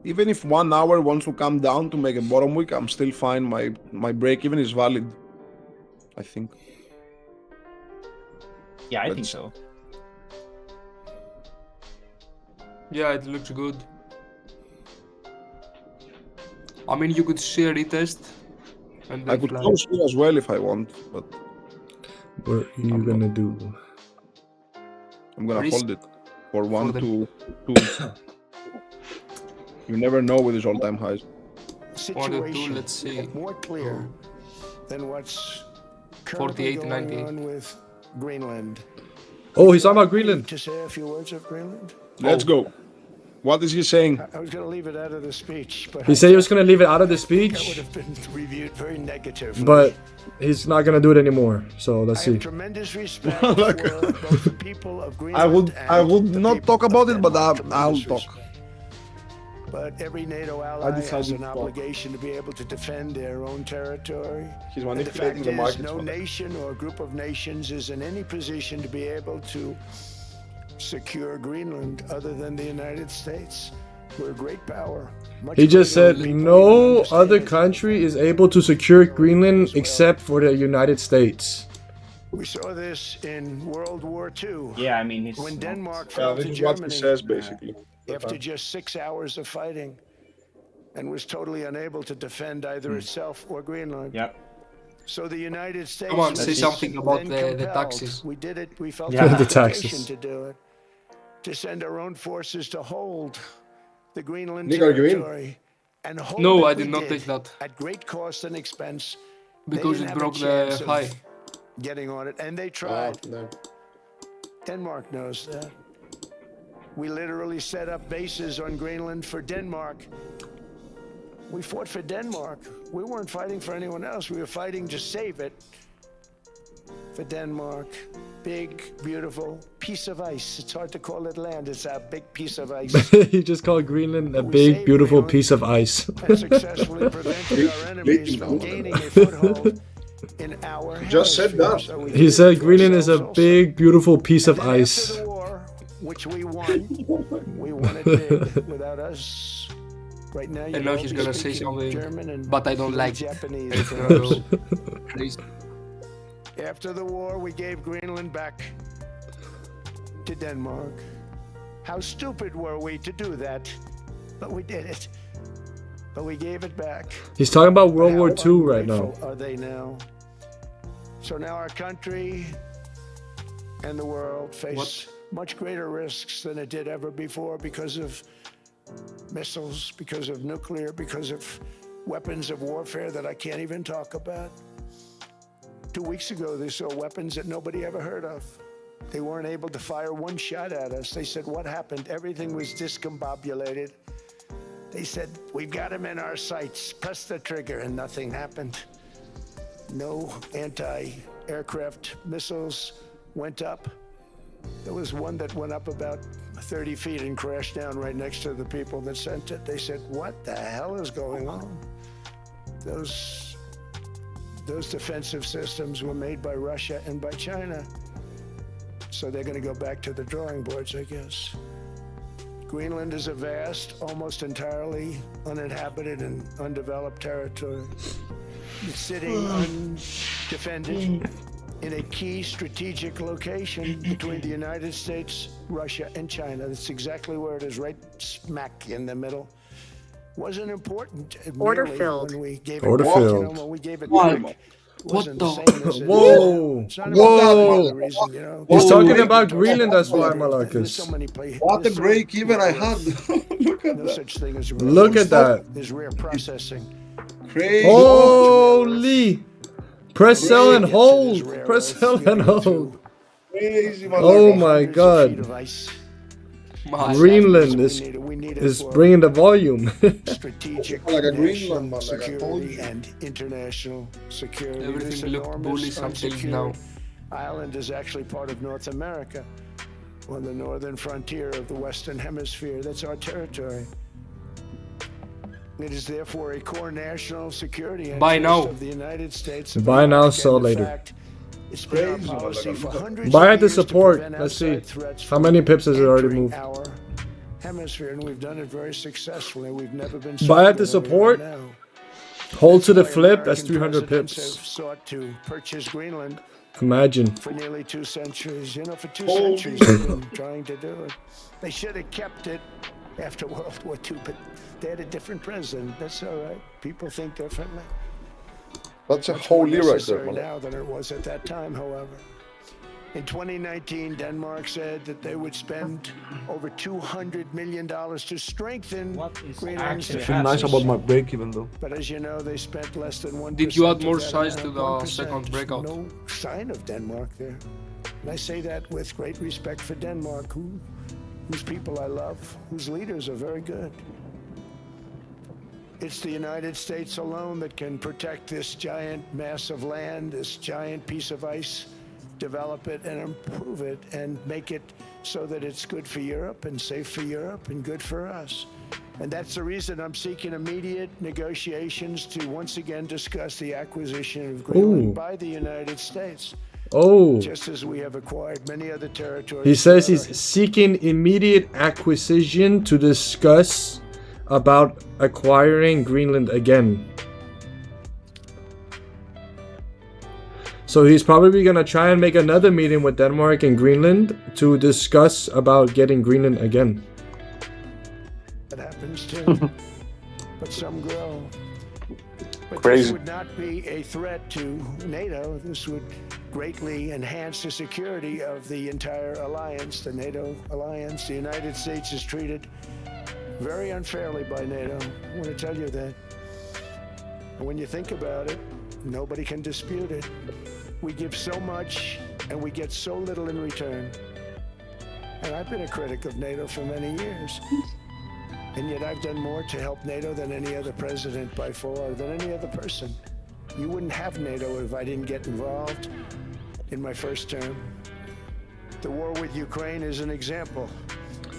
Even if 1 hour wants to come down to make a bottom wick, I'm still fine. My break even is valid. I think. Yeah, I But- think so. Yeah, it looks good. I mean, you could see a retest. And I then could fly. close here as well if I want, but What are you gonna do? I'm gonna Risk hold it for one the- to two. You never know with these all-time highs. Situation let's see. more clear than what's 48, currently 98. going on with Greenland. Oh, he's talking about Greenland. To say a few words of Greenland. Let's go. What is he saying? I was going to leave it out of the speech, but He said he was gonna leave it out of the that would speech, have been reviewed very negatively. but he's not gonna do it anymore. So let's I see. have tremendous respect for both the people of Greenland. I would and the not people talk of about it, but Denmark. I'll Tremendous talk. respect. But every NATO ally has decided an to talk. obligation to be able to defend their own territory. He's And the fact manipulating the is, markets. no nation or group of nations is in any position to be able to secure Greenland other than the United States. We're a great power. Much He just bigger said than people no even understand other it. country is able to secure Greenland except for the United States. We saw this in World War II. Yeah, I mean, it's When not- Denmark Yeah, fell this to is what he Germany says basically. after just 6 hours of fighting and was totally unable to defend either itself or Greenland. Yep. So the United States Come on, was say something about then the compelled. taxes. We did it. We felt Yeah. an The obligation taxes. to do it, to send our own forces to hold the Greenland Nick, are you in? territory, and hold No, it I we did not take that. at great cost and expense. They Because didn't it have a broke the chance of high. getting on it, and they tried. Denmark knows that. We literally set up bases on Greenland for Denmark. We fought for Denmark. We weren't fighting for anyone else. We were fighting to save it for Denmark. Big, beautiful piece of ice. It's hard to call it land. It's a big piece of ice. He just called Greenland a big, beautiful piece of ice. And successfully prevented our enemies from gaining a foothold in our Just said hemisphere. that. So we He did said it for Greenland is a ourselves also. big, beautiful piece of And then ice. After the war, which we won it big. Without us, Right now, I know he's gonna say something, German and but I don't like it. Japanese. It's gonna go crazy. After the war, we gave Greenland back to Denmark. How stupid were we to do that? But we did it. But we gave it back. He's talking about World How War II right now. ungrateful are they now? So now our country and the world face much greater risks than it did ever before because of missiles, because of nuclear, because of weapons of warfare that I can't even talk about. 2 weeks ago, they saw weapons that nobody ever heard of. They weren't able to fire one shot at us. They said, what happened? Everything was discombobulated. They said, we've got them in our sights. Press the trigger, and nothing happened. No anti-aircraft missiles went up. There was one that went up about 30 feet and crashed down right next to the people that sent it. They said, what the hell is going on? Those defensive systems were made by Russia and by China. So they're going to go back to the drawing boards, I guess. Greenland is a vast, almost entirely uninhabited and undeveloped territory. It's sitting undefended in a key strategic location between the United States, Russia, and China. That's exactly where it is, right smack in the middle. Wasn't important. Order merely filled. When we gave Order it back, filled. when we gave it Why? back, What wasn't the- same as it is Whoa. now. It's not about that Whoa. other reason, you know. He's Whoa, talking wait, about wait, Greenland, that's why, wait. There's Marcus. so many places. What a there's so break even I rare- had. Look at No that. such thing as Look at that. There's rare processing. Crazy. Holy! Press sell and Get to this hold. rare Press earth, sell you and go hold. to Crazy, Oh motherfucker. my hundreds of feet God. of ice. My Greenland We is need it. We need it is for bringing the volume. strategic Like a national Greenland, man, like I told security you. and international security. This Everything looked enormous, bullish until unsecured now. island is actually part of North America, on the northern frontier of the Western Hemisphere. That's our territory. It is therefore a core national security Buy interest now. of the United States. of Buy now, America, sell and in later. fact, it's been our Crazy, policy for motherfucker. hundreds Buy of at the years to support. prevent Let's see. outside threats How from many pips has it already entering moved? our hemisphere, and we've done it very successfully. We've never been Buy at the stronger than we are support. now. Hold to the That's why flip. That's American 300 presidents pips. have sought to purchase Greenland Imagine. for nearly 2 centuries. You know, for 2 Holy centuries they've been trying to do it. They should have kept it after World War II, but they had a different president. That's all right. People think differently. That's a Much more holy right there, necessary mother. now than it was at that time, however. In 2019, Denmark said that they would spend over $200 million to strengthen What is Greenland's actually I feel nice happening? about my break even though. But as you know, they spent less than 1%. Did you add of more that size amount, to the 1%. second There's breakout? No sign of Denmark there. And I say that with great respect for Denmark, whose people I love, whose leaders are very good. It's the United States alone that can protect this giant mass of land, this giant piece of ice, develop it and improve it and make it so that it's good for Europe and safe for Europe and good for us. And that's the reason I'm seeking immediate negotiations to once again discuss the acquisition of Greenland Ooh. by the United States, Oh. just as we have acquired many other territories. He says together. he's seeking immediate acquisition to discuss about acquiring Greenland again. So he's probably gonna try and make another meeting with Denmark and Greenland to discuss about getting Greenland again. That happens too. But some grow. But this Crazy. would not be a threat to NATO. This would greatly enhance the security of the entire alliance, the NATO alliance. The United States is treated very unfairly by NATO. I want to tell you that. And when you think about it, nobody can dispute it. We give so much and we get so little in return. And I've been a critic of NATO for many years. And yet I've done more to help NATO than any other president by far, than any other person. You wouldn't have NATO if I didn't get involved in my first term. The war with Ukraine is an example.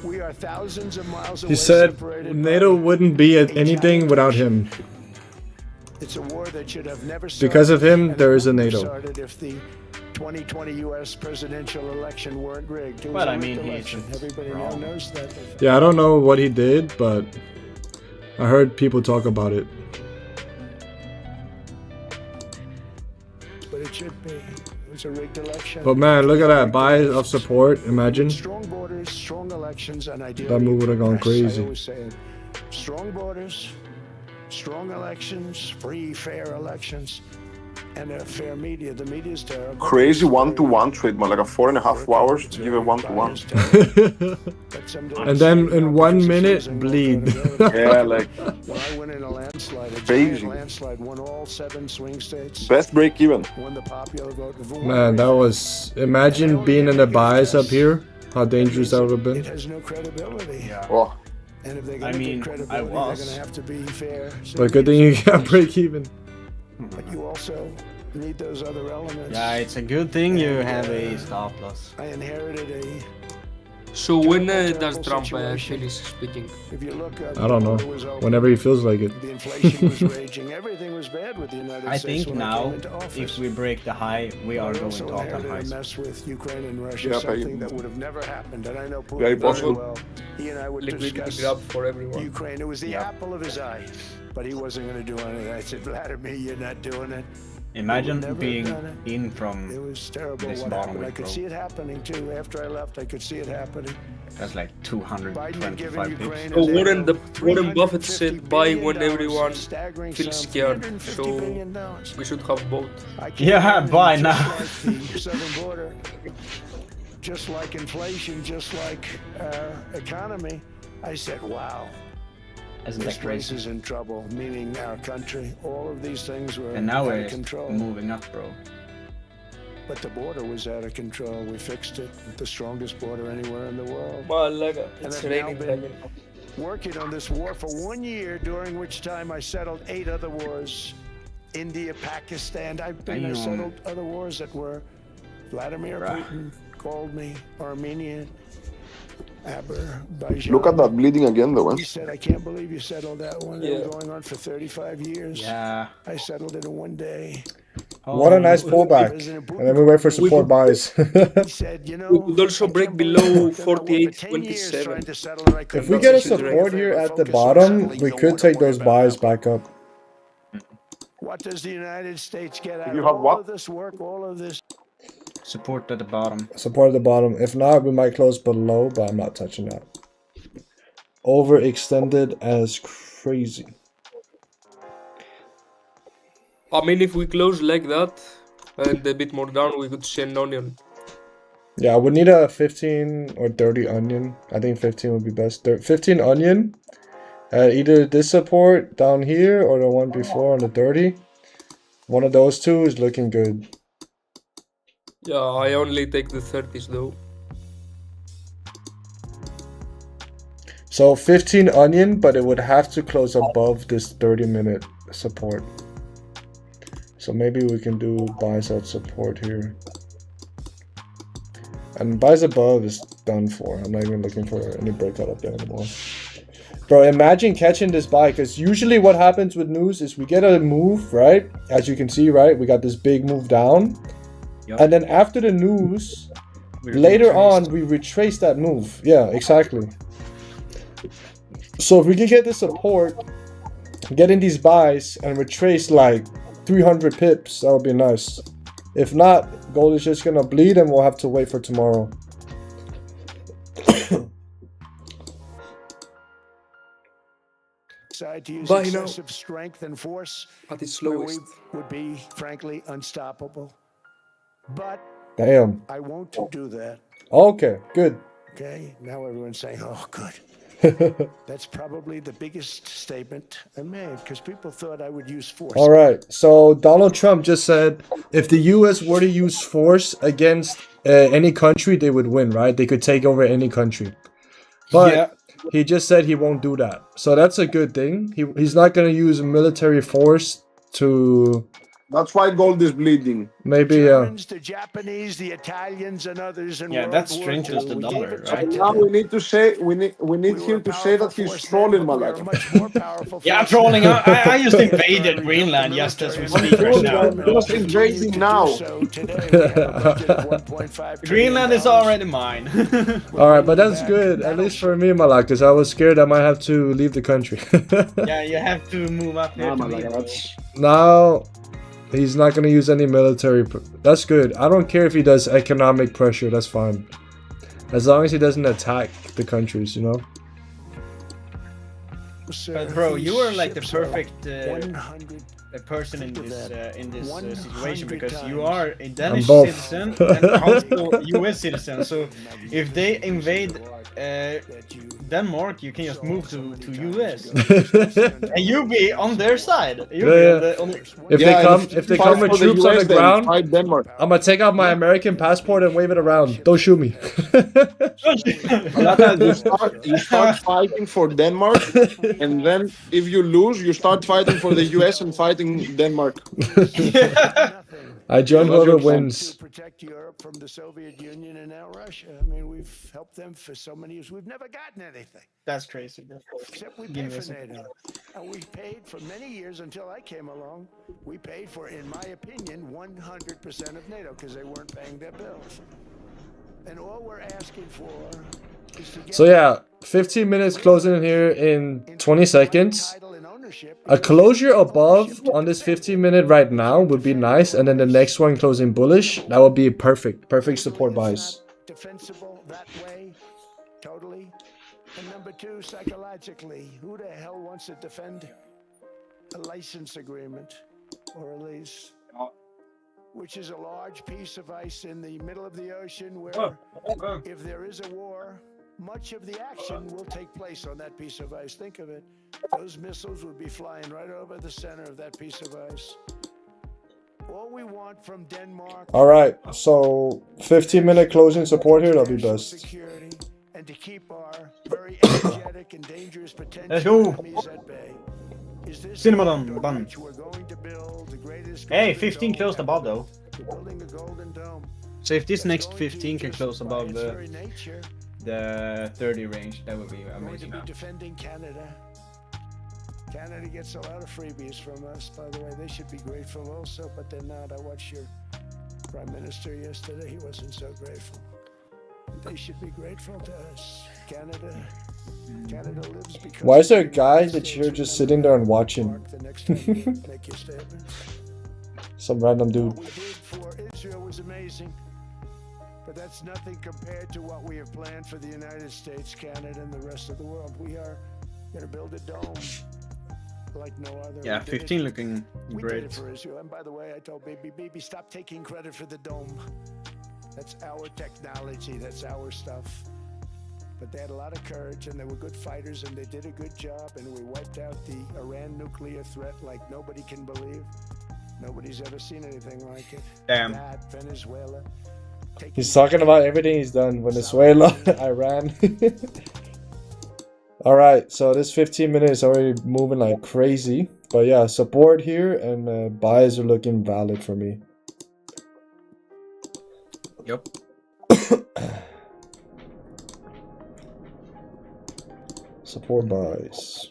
We are thousands of miles away. He said separated NATO by wouldn't be a anything giant without ocean. him. It's a war that should have never started. Because of him, and there it is a wouldn't have NATO. started if the 2020 U.S. presidential election weren't rigged. It was Well, a I rigged mean, he election. isn't Everybody now wrong. knows that. Yeah, I don't know what he did, but I heard people talk about it. But it should be. It was a rigged election. But man, look at that buy of support. Imagine Strong borders, strong elections, and ideally that move would have gone I crazy. always say it. Strong borders, strong elections, free, fair elections, and a fair media. The media is terrible. Crazy 1-to-1 trade, man. Like a 4.5 hours to give a 1-to-1. And then in 1 minute, bleed. Yeah, like When I went in a landslide, a Crazy. giant landslide, won all 7 swing states, best break even. won the popular vote. Man, that was... Imagine being in the buys up here. How dangerous that would have It been. has no credibility. Oh, And if they're I going to mean, get I credibility, they're was. going to have to be fair. So But good thing you got break even. But you also need those other elements. Yeah, it's a good thing you have a stop loss. I inherited a. So when Terrible does Trump situation. finish speaking? If you look up, I don't know. the border was open, Whenever he feels like it. the inflation was raging. Everything was bad with the United I States think when I now, came into office. if we break the high, we are I going also to all-time inherited a highs. mess with Ukraine and Russia, Yeah, something that would have never happened. And I know Putin Very very possible. well. He and I would Liquidity discuss grab for everyone. Ukraine. It was the Yep. apple of his eye, but he wasn't going to do anything. I said, Vladimir, you're not doing it. Imagine never being done it. in It from, was terrible This what bottom happened. I week, could bro. see it happening too. After I left, I could see it happening. that's like Biden had given 225 Ukraine pips. So a Warren, deal of Warren Buffett $350 said buy billion, when everyone a staggering feels sum, scared. $350 So billion. we should have both. I can't Yeah, imagine, buy just now. like the southern border, just like inflation, just like economy, I said, wow, Isn't this that place crazy? is in trouble, meaning our country. All of these things were And now out we're of control. moving up, bro. But the border was out of control. We fixed it. The strongest border anywhere in the world. Malaga, And it's I've now raining been again. working on this war for 1 year, during which time I settled 8 other wars. India, Pakistan. I Damn. settled other wars that were Vladimir Bruh. Putin called me, Armenia, Azerbaijan. Look at that bleeding again, though. He said, I can't believe you settled that one. It Yeah. was going on for 35 years. Yeah. I settled it in 1 day. What a nice pullback. President And then we wait for support buys. He said, you know, We could also I break can't believe below I've done that work for 10 years 48.27. trying to settle it. I If couldn't we do get a it. support here at the Focus on bottom, settling. we You could don't take wanna those worry about buys that. back up. What does the United States get out You of have all what? of this work, all of this? Support at the bottom. Support at the bottom. If not, we might close below, but I'm not touching that. Overextended as crazy. I mean, if we close like that and a bit more down, we could see an onion. Yeah, we need a 15 or 30 onion. I think 15 would be best. 15 onion. Either this support down here or the one before on the 30. One of those two is looking good. Yeah, I only take the 30s though. So 15 onion, but it would have to close above this 30-minute support. So maybe we can do buys at support here. And buys above is done for. I'm not even looking for any breakout up there anymore. Bro, imagine catching this buy, because usually what happens with news is we get a move, right? As you can see, right? We got this big move down. Yup. And then after the news, We're later on, retraced. we retrace that move. Yeah, exactly. So if we can get the support, get in these buys, and retrace like 300 pips, that would be nice. If not, gold is just gonna bleed and we'll have to wait for tomorrow. Decide to use Buy now. excessive strength and force, At its where we lowest. would be, frankly, unstoppable. But Damn. I won't do that. Okay, good. Okay, now everyone's saying, oh, good. That's probably the biggest statement I made, because people thought I would use force. All right. So Donald Trump just said if the U.S. were to use force against any country, they would win, right? They could take over any country. But Yeah. he just said he won't do that. So that's a good thing. He's not going to use military force to That's why gold is bleeding. Maybe Germans, the Japanese, the Italians, and others in Yeah, World that War strengthens II. the We dollar, gave it right? back to Now them. we need to say we need We were him a to say that powerful he's force trolling, then, but we are Malaka. much more powerful Yeah, I'm force now. trolling. I just We invaded have Greenland the just as we military speak and right Trolling, now. I'm we'll just continue invading to do now. so. Today we have a budget of $1.5 trillion. Greenland is already mine. all right, but that's back good. At least for battleships. me, Malak, because I was scared I might have to leave the country. Yeah, you have to move up here Nah, to Malaka, me. that's Now he's not gonna use any military. That's good. I don't care if he does economic pressure. That's fine, as long as he doesn't attack the countries. You know. But bro, you are like the perfect 100 person in Think of this that. situation 100 because you times. are a Danish both. citizen and also US citizen. So if they invade Denmark, you can just move to US and you be on their side. You'll be Yeah, on the If they come with troops on the ground, fight Denmark. I'm gonna take out my American passport and wave it around. Don't shoot me. Malaka, you start fighting for Denmark, and then if you lose, you start fighting for the US and fighting Denmark. I join Well, whoever that's your wins. to protect Europe from the Soviet Union and now Russia. I mean, we've helped them for so many years. We've never gotten anything That's crazy. Bro. except we Give pay me a for second. NATO. And we paid for many years until I came along. We paid for, in my opinion, 100% of NATO because they weren't paying their bills. And all we're asking for is to get So yeah, 15 minutes closing in here in 20 seconds. title and ownership. A closure above on this 15-minute right now would be nice, and then the next one closing bullish. That would be perfect. Perfect support buys. Defensible that way, totally. And number two, psychologically, who the hell wants to defend a license agreement or a lease, which is a large piece of ice in the middle of the ocean where if there is a war, much of the action will take place on that piece of ice. Think of it. Those missiles would be flying right over the center of that piece of ice. All we want from Denmark. All right, so 15-minute closing support here. That'll be best. Security and to keep our very energetic and dangerous potential Let's go. enemies at bay. Is this Cinnamon the bun. which we're going to build the greatest Hey, golden 15 dome closed ever above though. built? We're building a golden dome. So if this That's next going to 15 can just close by above its very nature, the 30 range, that would be we're going to amazing. be Now. defending Canada. Canada gets a lot of freebies from us, by the way. They should be grateful also, but they're not. I watched your Prime Minister yesterday. He wasn't so grateful. They should be grateful to us. Canada lives because. Why is there a of the guy United that States. you're just sitting there and watching? Mark, the next time you make your statement. Some random dude. What we did for Israel was amazing, but that's nothing compared to what we have planned for the United States, Canada, and the rest of the world. We are going to build a dome like no other. Yeah, We did 15 it- looking we did great. it for Israel. And by the way, I told Baby, stop taking credit for the dome. That's our technology. That's our stuff. But they had a lot of courage, and they were good fighters, and they did a good job, and we wiped out the Iran nuclear threat like nobody can believe. Nobody's ever seen anything like it. Damn. That, Venezuela. taking He's talking about everything he's done. Venezuela, Iran. All right, so this 15 minutes is already moving like crazy. But yeah, support here and buys are looking valid for me. Yep. Support buys.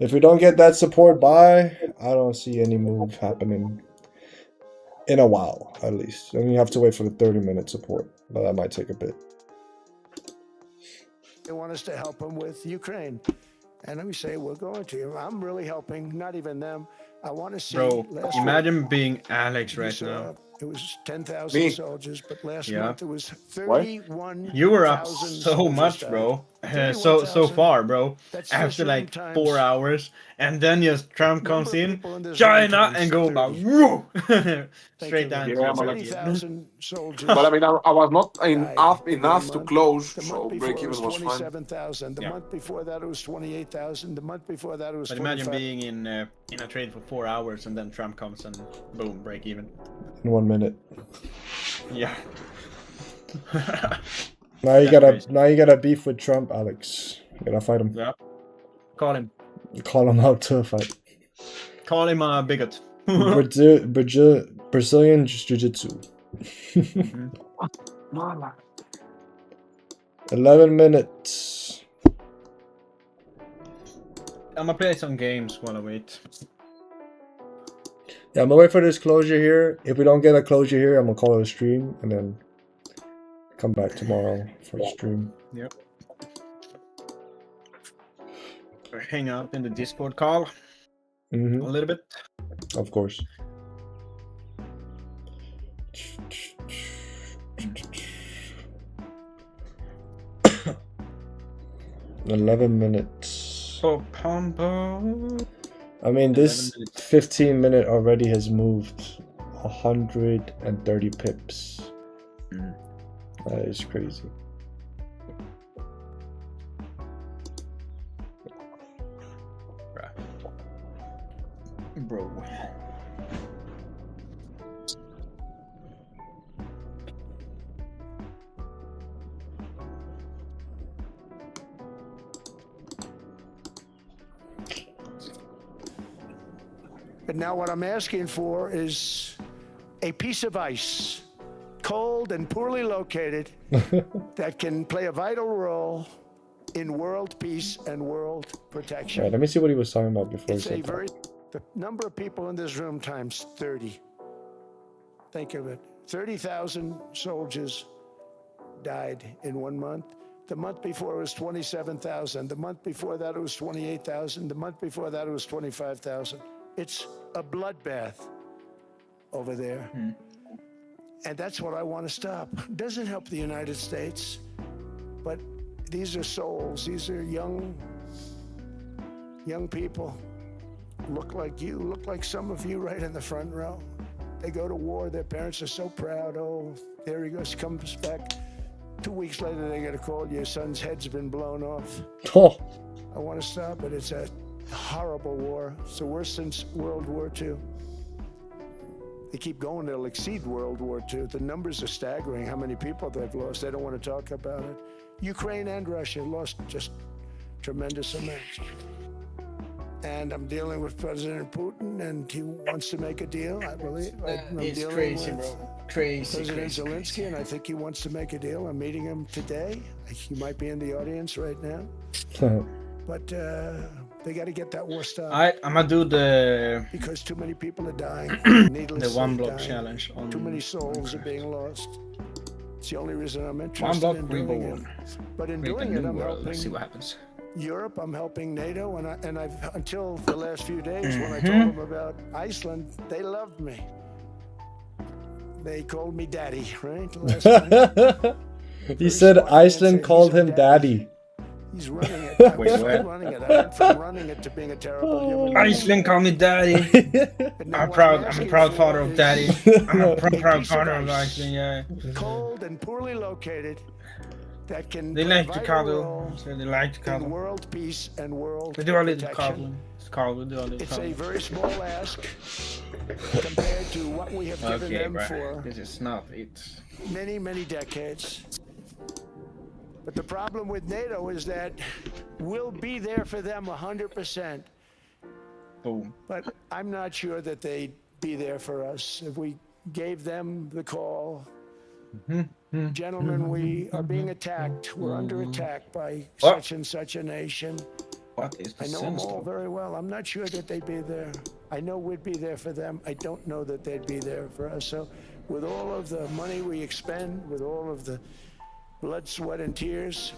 If we don't get that support buy, I don't see any move happening in a while, at least. Then you have to wait for the 30-minute support, but that might take a bit. They want us to help them with Ukraine. And we say, we're going to. I'm really helping, not even them. I want to see. Bro, last imagine week, being Alex we right saw now. It was 10,000 Me. soldiers, but last Yeah. month it was 31,000. You were up so much, bro. So 31,000. far, bro. That's After this room like times 4 hours, and then just Trump comes number of in, people in this room China, times and go about 30. woo, Thank straight you. down Yeah, to I'm the like- 30,000 soldiers. But I mean, I was not died enough in enough 1 to month. close, The so month before break it even was fine. 27,000. The Yeah. month before that it was 28,000. The month before that it was But imagine 25. being in a trade for 4 hours, and then Trump comes and boom, break even. In 1 minute. Yeah. Now you That's gotta beef with Trump, Alex. You gotta fight him. Yeah. Call him. Call him out to a fight. Call him a bigot. Brazilian Jiu-Jitsu. 11 minutes. I'm gonna play some games while I wait. Yeah, I'm gonna wait for this closure here. If we don't get a closure here, I'm gonna call it a stream and then come back tomorrow for a stream. Yep. Hang out in the Discord call a little bit. Of course. 11 minutes. Oh, Pombo. I mean, this 11 minutes. 15 minute already has moved 130 pips. That is crazy. Bro. But now what I'm asking for is a piece of ice, cold and poorly located, that can play a vital role in world peace and world protection. Alright, let me see what he was talking about before he It's a said very, that. the number of people in this room times 30. Think of it. 30,000 soldiers died in 1 month. The month before it was 27,000. The month before that it was 28,000. The month before that it was 25,000. It's a bloodbath over there. And that's what I want to stop. It doesn't help the United States, but these are souls. These are young people. Look like you, look like some of you right in the front row. They go to war, their parents are so proud. Oh, there he goes, comes back. 2 weeks later, they get a call, your son's head's been blown off. Oh. I want to stop it. It's a horrible war. It's the worst since World War II. They keep going, they'll exceed World War II. The numbers are staggering, how many people they've lost. They don't want to talk about it. Ukraine and Russia lost just tremendous amounts. And I'm dealing with President Putin, and he wants to make a deal, I believe. I'm It's dealing crazy, with bro. Crazy, President crazy, Zelensky, crazy. and I think he wants to make a deal. I'm meeting him today. He might be in the audience right now. But they got to get that war stopped. Alright, I'm gonna do the Because too many people are dying. the Needlessly 1 block dying. challenge on Too many souls are being lost. It's the only reason I'm 1 interested block in doing reborn. it. But in Make a doing it, new I'm world. Let's see helping what happens. Europe. I'm helping NATO, and I've until the last few days when I told them about Iceland, they loved me. They called me daddy, right? Last time. He said smart man Iceland said called he's a him daddy. He's running it. I'm Wait, still what? running it. I went from running it to being a terrible human being. Iceland, call me daddy. But now I'm what proud. I'm a asking proud for father of is daddy. I'm a proud piece father of of ice. Iceland. Yeah. Cold and poorly located that can They play a like to vital cuddle. role So they like to in cuddle. world peace and world They do a little protection. cuddle. It's called. We do a little It's a cuddle. very small ask compared to what we have given Okay, them bro. for This is not it. many, many decades. But the problem with NATO is that we'll be there for them 100%. Boom. But I'm not sure that they'd be there for us if we gave them the call. Gentlemen, we are being attacked. We're under attack by What? such and such a nation. What is the I know them sense? all very well. I'm not sure that they'd be there. I know we'd be there for them. I don't know that they'd be there for us. So with all of the money we expend, with all of the blood, sweat, and tears,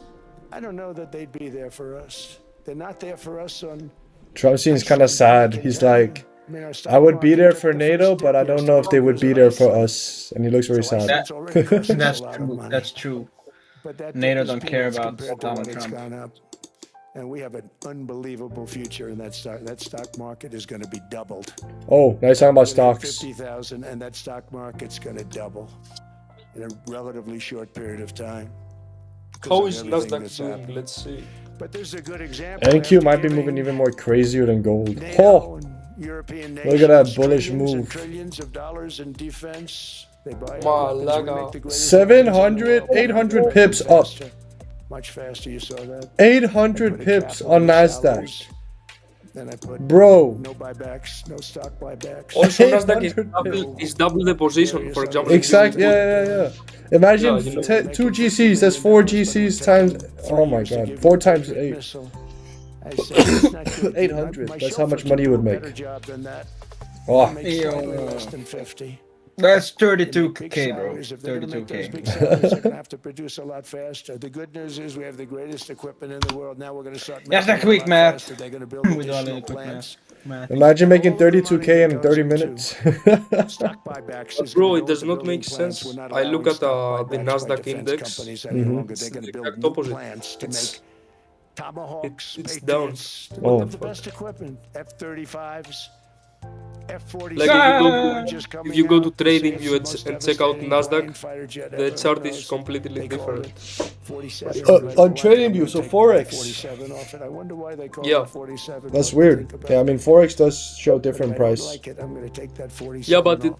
I don't know that they'd be there for us. They're not there for us on... Trump seems kind of sad. He's like, I would be there for NATO, but I don't know if they would be there for us. And he looks very sad. That's true. That's true. But that NATO is don't care peanuts about compared to Donald what it's Trump. gone up. And we have an unbelievable future in that stock. That stock market is going to be doubled. Oh, now he's talking about stocks. 50,000, and that stock market's going to double in a relatively short period of time. because How of is everything Nasdaq that's doing? happened. Let's see. But there's a good example. NQ might be after moving giving even more crazier than gold. NATO Oh, and European look at that nations bullish trillions and move. Trillions of dollars in defense. They buy our Malaga. weapons. We make the greatest 700, weapons in the world. 800 pips up. Faster. Much faster, you saw that. 800 Put a pips cap on the Nasdaq. salaries. Then I put Bro. no buybacks, no stock buybacks. Also, Nasdaq 800. is double the position. For example, if you Exactly. put- Yeah. Imagine Yeah, you know. 2 GCs. That's 4 GCs times. Oh my god. 4 times 8. I said, "It's not gonna do 800. my That's how much chauffeur money you can would do a better make. job than that. Oh. Makes slightly less than 50. That's Big 32k, bro. salaries. If they're gonna make those 32k. big salaries, they're gonna have to produce a lot faster. The good news is we have the greatest equipment in the world. Now we're gonna start That's making a quick lot math. faster. They're gonna build With all additional the quick plants. math. Imagine making All of the money 32k that in goes 30 into minutes. Stock buybacks is Bro, gonna it go does into not make building plants. sense. We're not I look allowing at stock the buybacks by Nasdaq defense index. companies any longer. They're gonna build Exact new opposite. plants to It's- make Tomahawks, it's down. Patriots, Oh. the best equipment, F-35s, F-46. Like if you go to Just trading coming view out, and check out devastating Nasdaq, plane, fighter jet the ever, chart who is knows? completely They called different. it 47. On TradingView, so Take Forex. 47 off it. I wonder why they call Yeah. it 47. That's What to weird. think about Yeah, I it. mean, Forex does show But different if I don't price. like it, I'm gonna take that 47 Yeah, but off.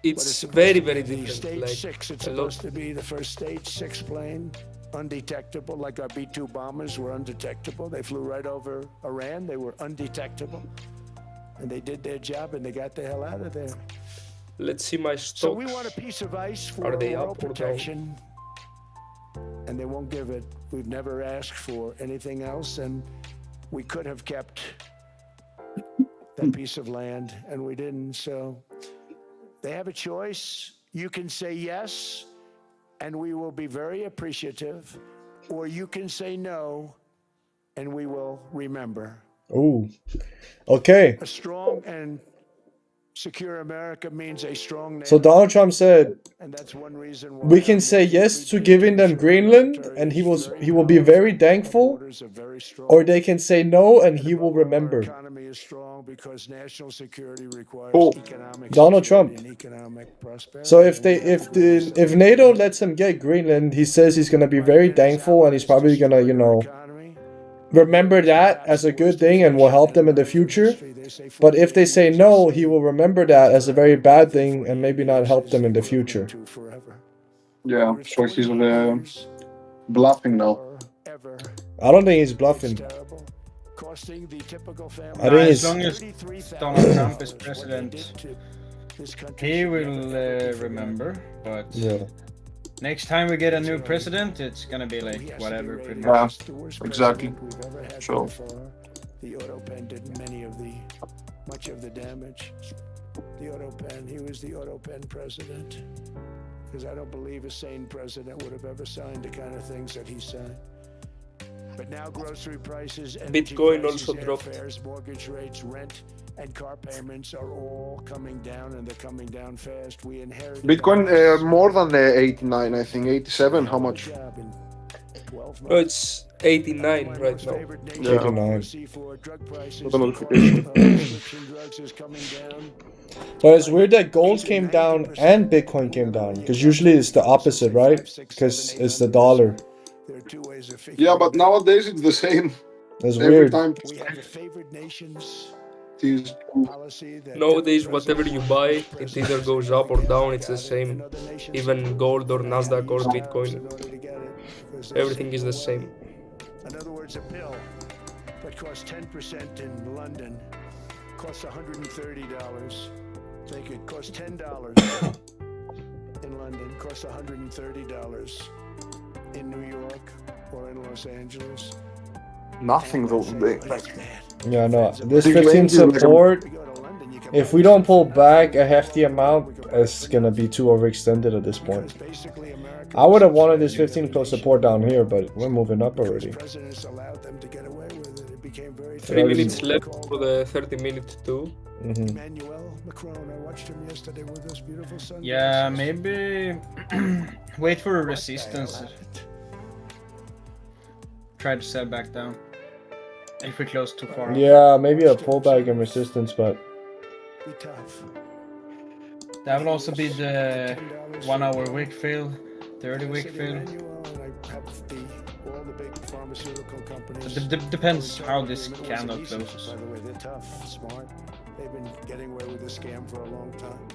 it's supposed very, to very be the different. Stage Like 6, it's a lot. supposed to be the first stage 6 plane, undetectable, like our B-2 bombers were undetectable. They flew right over Iran. They were undetectable. And they did their job and they got the hell out of there. Let's see my So we stocks. want a piece of ice for Are they oil up or down? protection. And they won't give it. We've never asked for anything else, and we could have kept that piece of land, and we didn't. So they have a choice. You can say yes, and we will be very appreciative, or you can say no, and we will remember. Ooh. Okay. A strong and secure America means a strong So nation. Donald Trump said And that's one reason why we can say yes to giving them Greenland and he will be very thankful, or they can say no and he will remember. Economy is strong because national security requires Who? economic Donald security Trump. and economic prosperity. So if NATO lets him get Greenland, he says he's gonna be very thankful and he's probably gonna, you know, remember that as a good thing and will help them in the future. But if they say no, he will remember that as a very bad thing and maybe not help them in the future. Yeah, so he's bluffing now. I don't think he's bluffing. Costing the typical family I think As it's long as Donald Trump is president, he will remember. But yeah. next time we get a new president, it's gonna be like whatever. Pretty Yeah, much. exactly. So- The auto pen did much of the damage. The auto pen, he was the auto pen president. Because I don't believe a sane president would have ever signed the kind of things that he signed. But now grocery prices, energy Bitcoin prices, also dropped. airfares, mortgage rates, rent, and car payments are all coming down, and they're coming down fast. We inherited Bitcoin all this. more than 89, I think 87. How much? Job in 12 No, months. it's 89 right now. Yeah. 89. Not a notification. But it's weird that gold came down and Bitcoin came down. Because usually it's the opposite, right? Because it's the dollar. Yeah, but nowadays it's the same. That's Every weird. time We have the favored nations it is. policy that Nowadays, whatever you buy, it either goes up or down. It's the same. Even gold or Nasdaq or Bitcoin, everything is the same. In other words, a pill that costs 10% in London costs $130. Think it costs $10 in London, costs $130 in New York or in Los Angeles. Nothing though. That's bad. Yeah, no. This Big 15 range is like a- support, You go to London, you can if buy we don't pull back a hefty amount, it's gonna be too overextended at this point. because basically America I would have wanted this 15 close support down here, but we're moving up already. presidents allowed them to get away with it. It became very 3 Yeah, minutes left for the 30-minute too. Emmanuel Macron, I watched him yesterday with those beautiful sunglasses. Yeah, maybe wait for a resistance. Try to sell back down. If we close too far. Yeah, maybe a pullback and resistance, but Be tough. That will also be the 1 hour wick fill, 30 I wick said fill. Emmanuel, and I have all the big pharmaceutical companies. Depends how this It wasn't candle easy, closes. By the way, they're tough, smart. They've been getting away with the scam for a long time,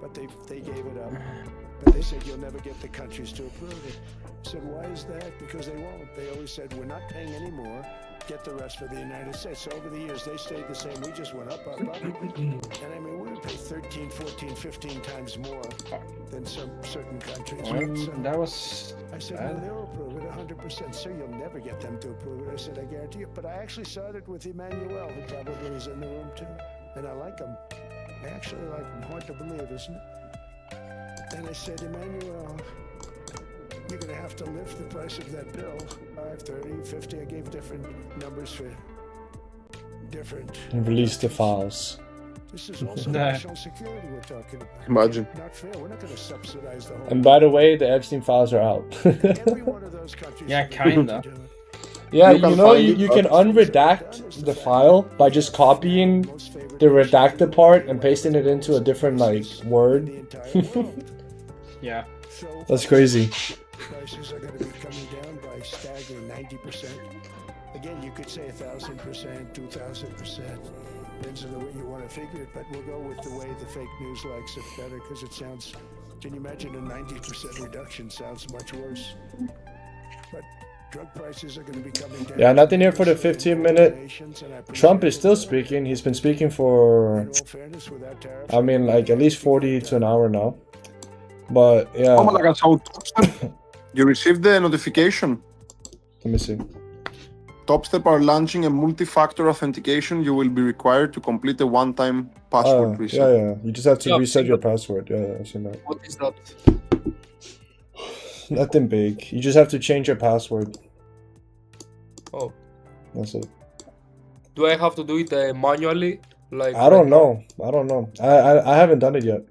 but they gave it up. But they said you'll never get the countries to approve it. I said, why is that? Because they won't. They always said we're not paying any more. get the rest for the United States. So over the years, they stayed the same. We just went up. And I mean, we would pay 13, 14, 15 times more than some certain countries. Right? So That was I said, bad. no, they'll approve it 100%. Sir, you'll never get them to approve it. I said, I guarantee you. But I actually started with Emmanuel, who probably is in the room too. And I like him. I actually like him. Hard to believe, isn't it? And I said, Emmanuel, you're going to have to lift the price of that bill. 5, 30, 50. I gave different numbers for different. Release the files. This is also national security we're talking about. Imagine. Not fair. We're not going to subsidize the whole. And by the way, the Epstein files are out. Every one of those countries. Yeah, kinda. Yeah, You can you know, find you it, can unredact the file by just copying the redacted part and pasting it into a different, like, word. Yeah. That's crazy. Prices are going to be coming down by staggering 90%. Again, you could say 1,000%, 2,000%. Depends on the way you want to figure it, but we'll go with the way the fake news likes it better because it sounds. Can you imagine a 90% reduction? Sounds much worse. But drug prices are going to be coming down. Yeah, nothing here for the 15-minute. Trump is still speaking. He's been speaking for, I mean, like at least 40 to an hour now. But yeah. Oh my God, so you received the notification. Let me see. TopStep are launching a multi-factor authentication. You will be required to complete a one-time password reset. Yeah. You just have to Yeah, reset your single. password. Yeah, I've seen that. What is that? Nothing big. You just have to change your password. Oh, That's it. do I have to do it manually? Like I don't know. I haven't done it yet.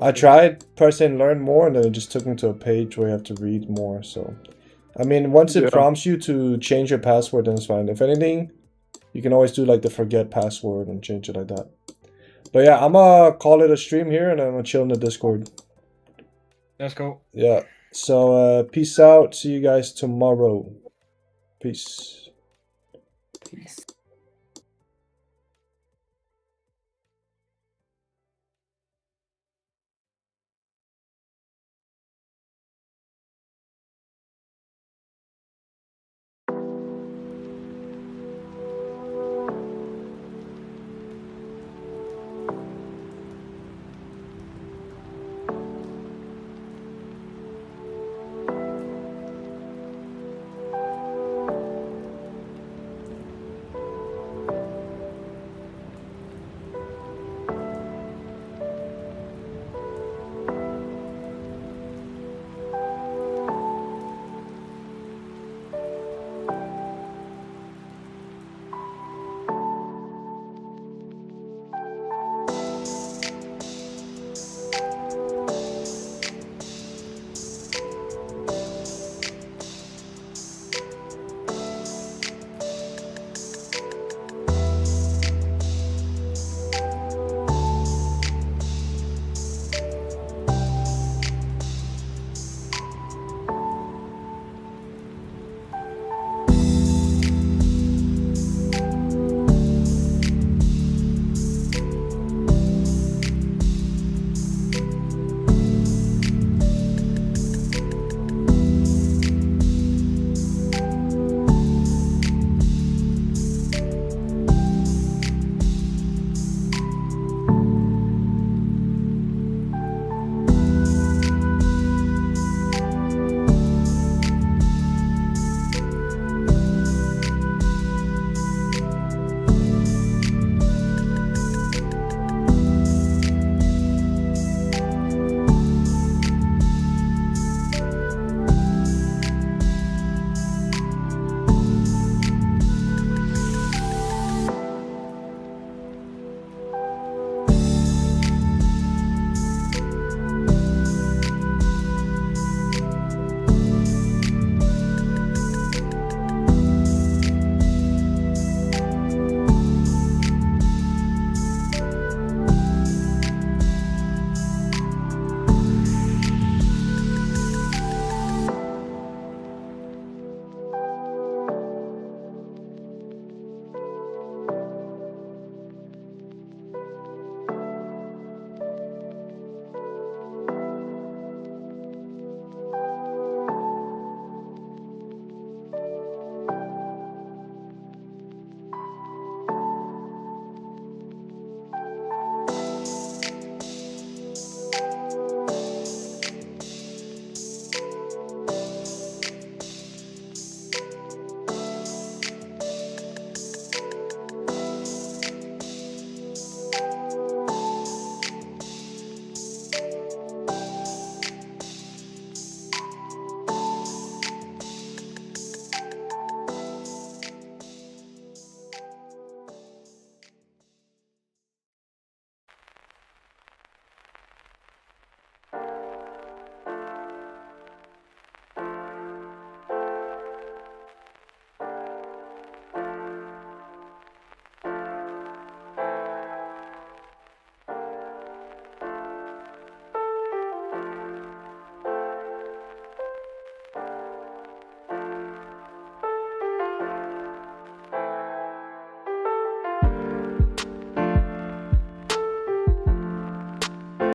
I tried pressing learn more and then it just took me to a page where you have to read more. So, I mean, once it prompts you to change your password, then it's fine. If anything, you can always do like the forget password and change it like that. But yeah, I'm gonna call it a stream here and I'm gonna chill in the Discord. Let's go. Yeah. So, peace out. See you guys tomorrow. Peace. Peace.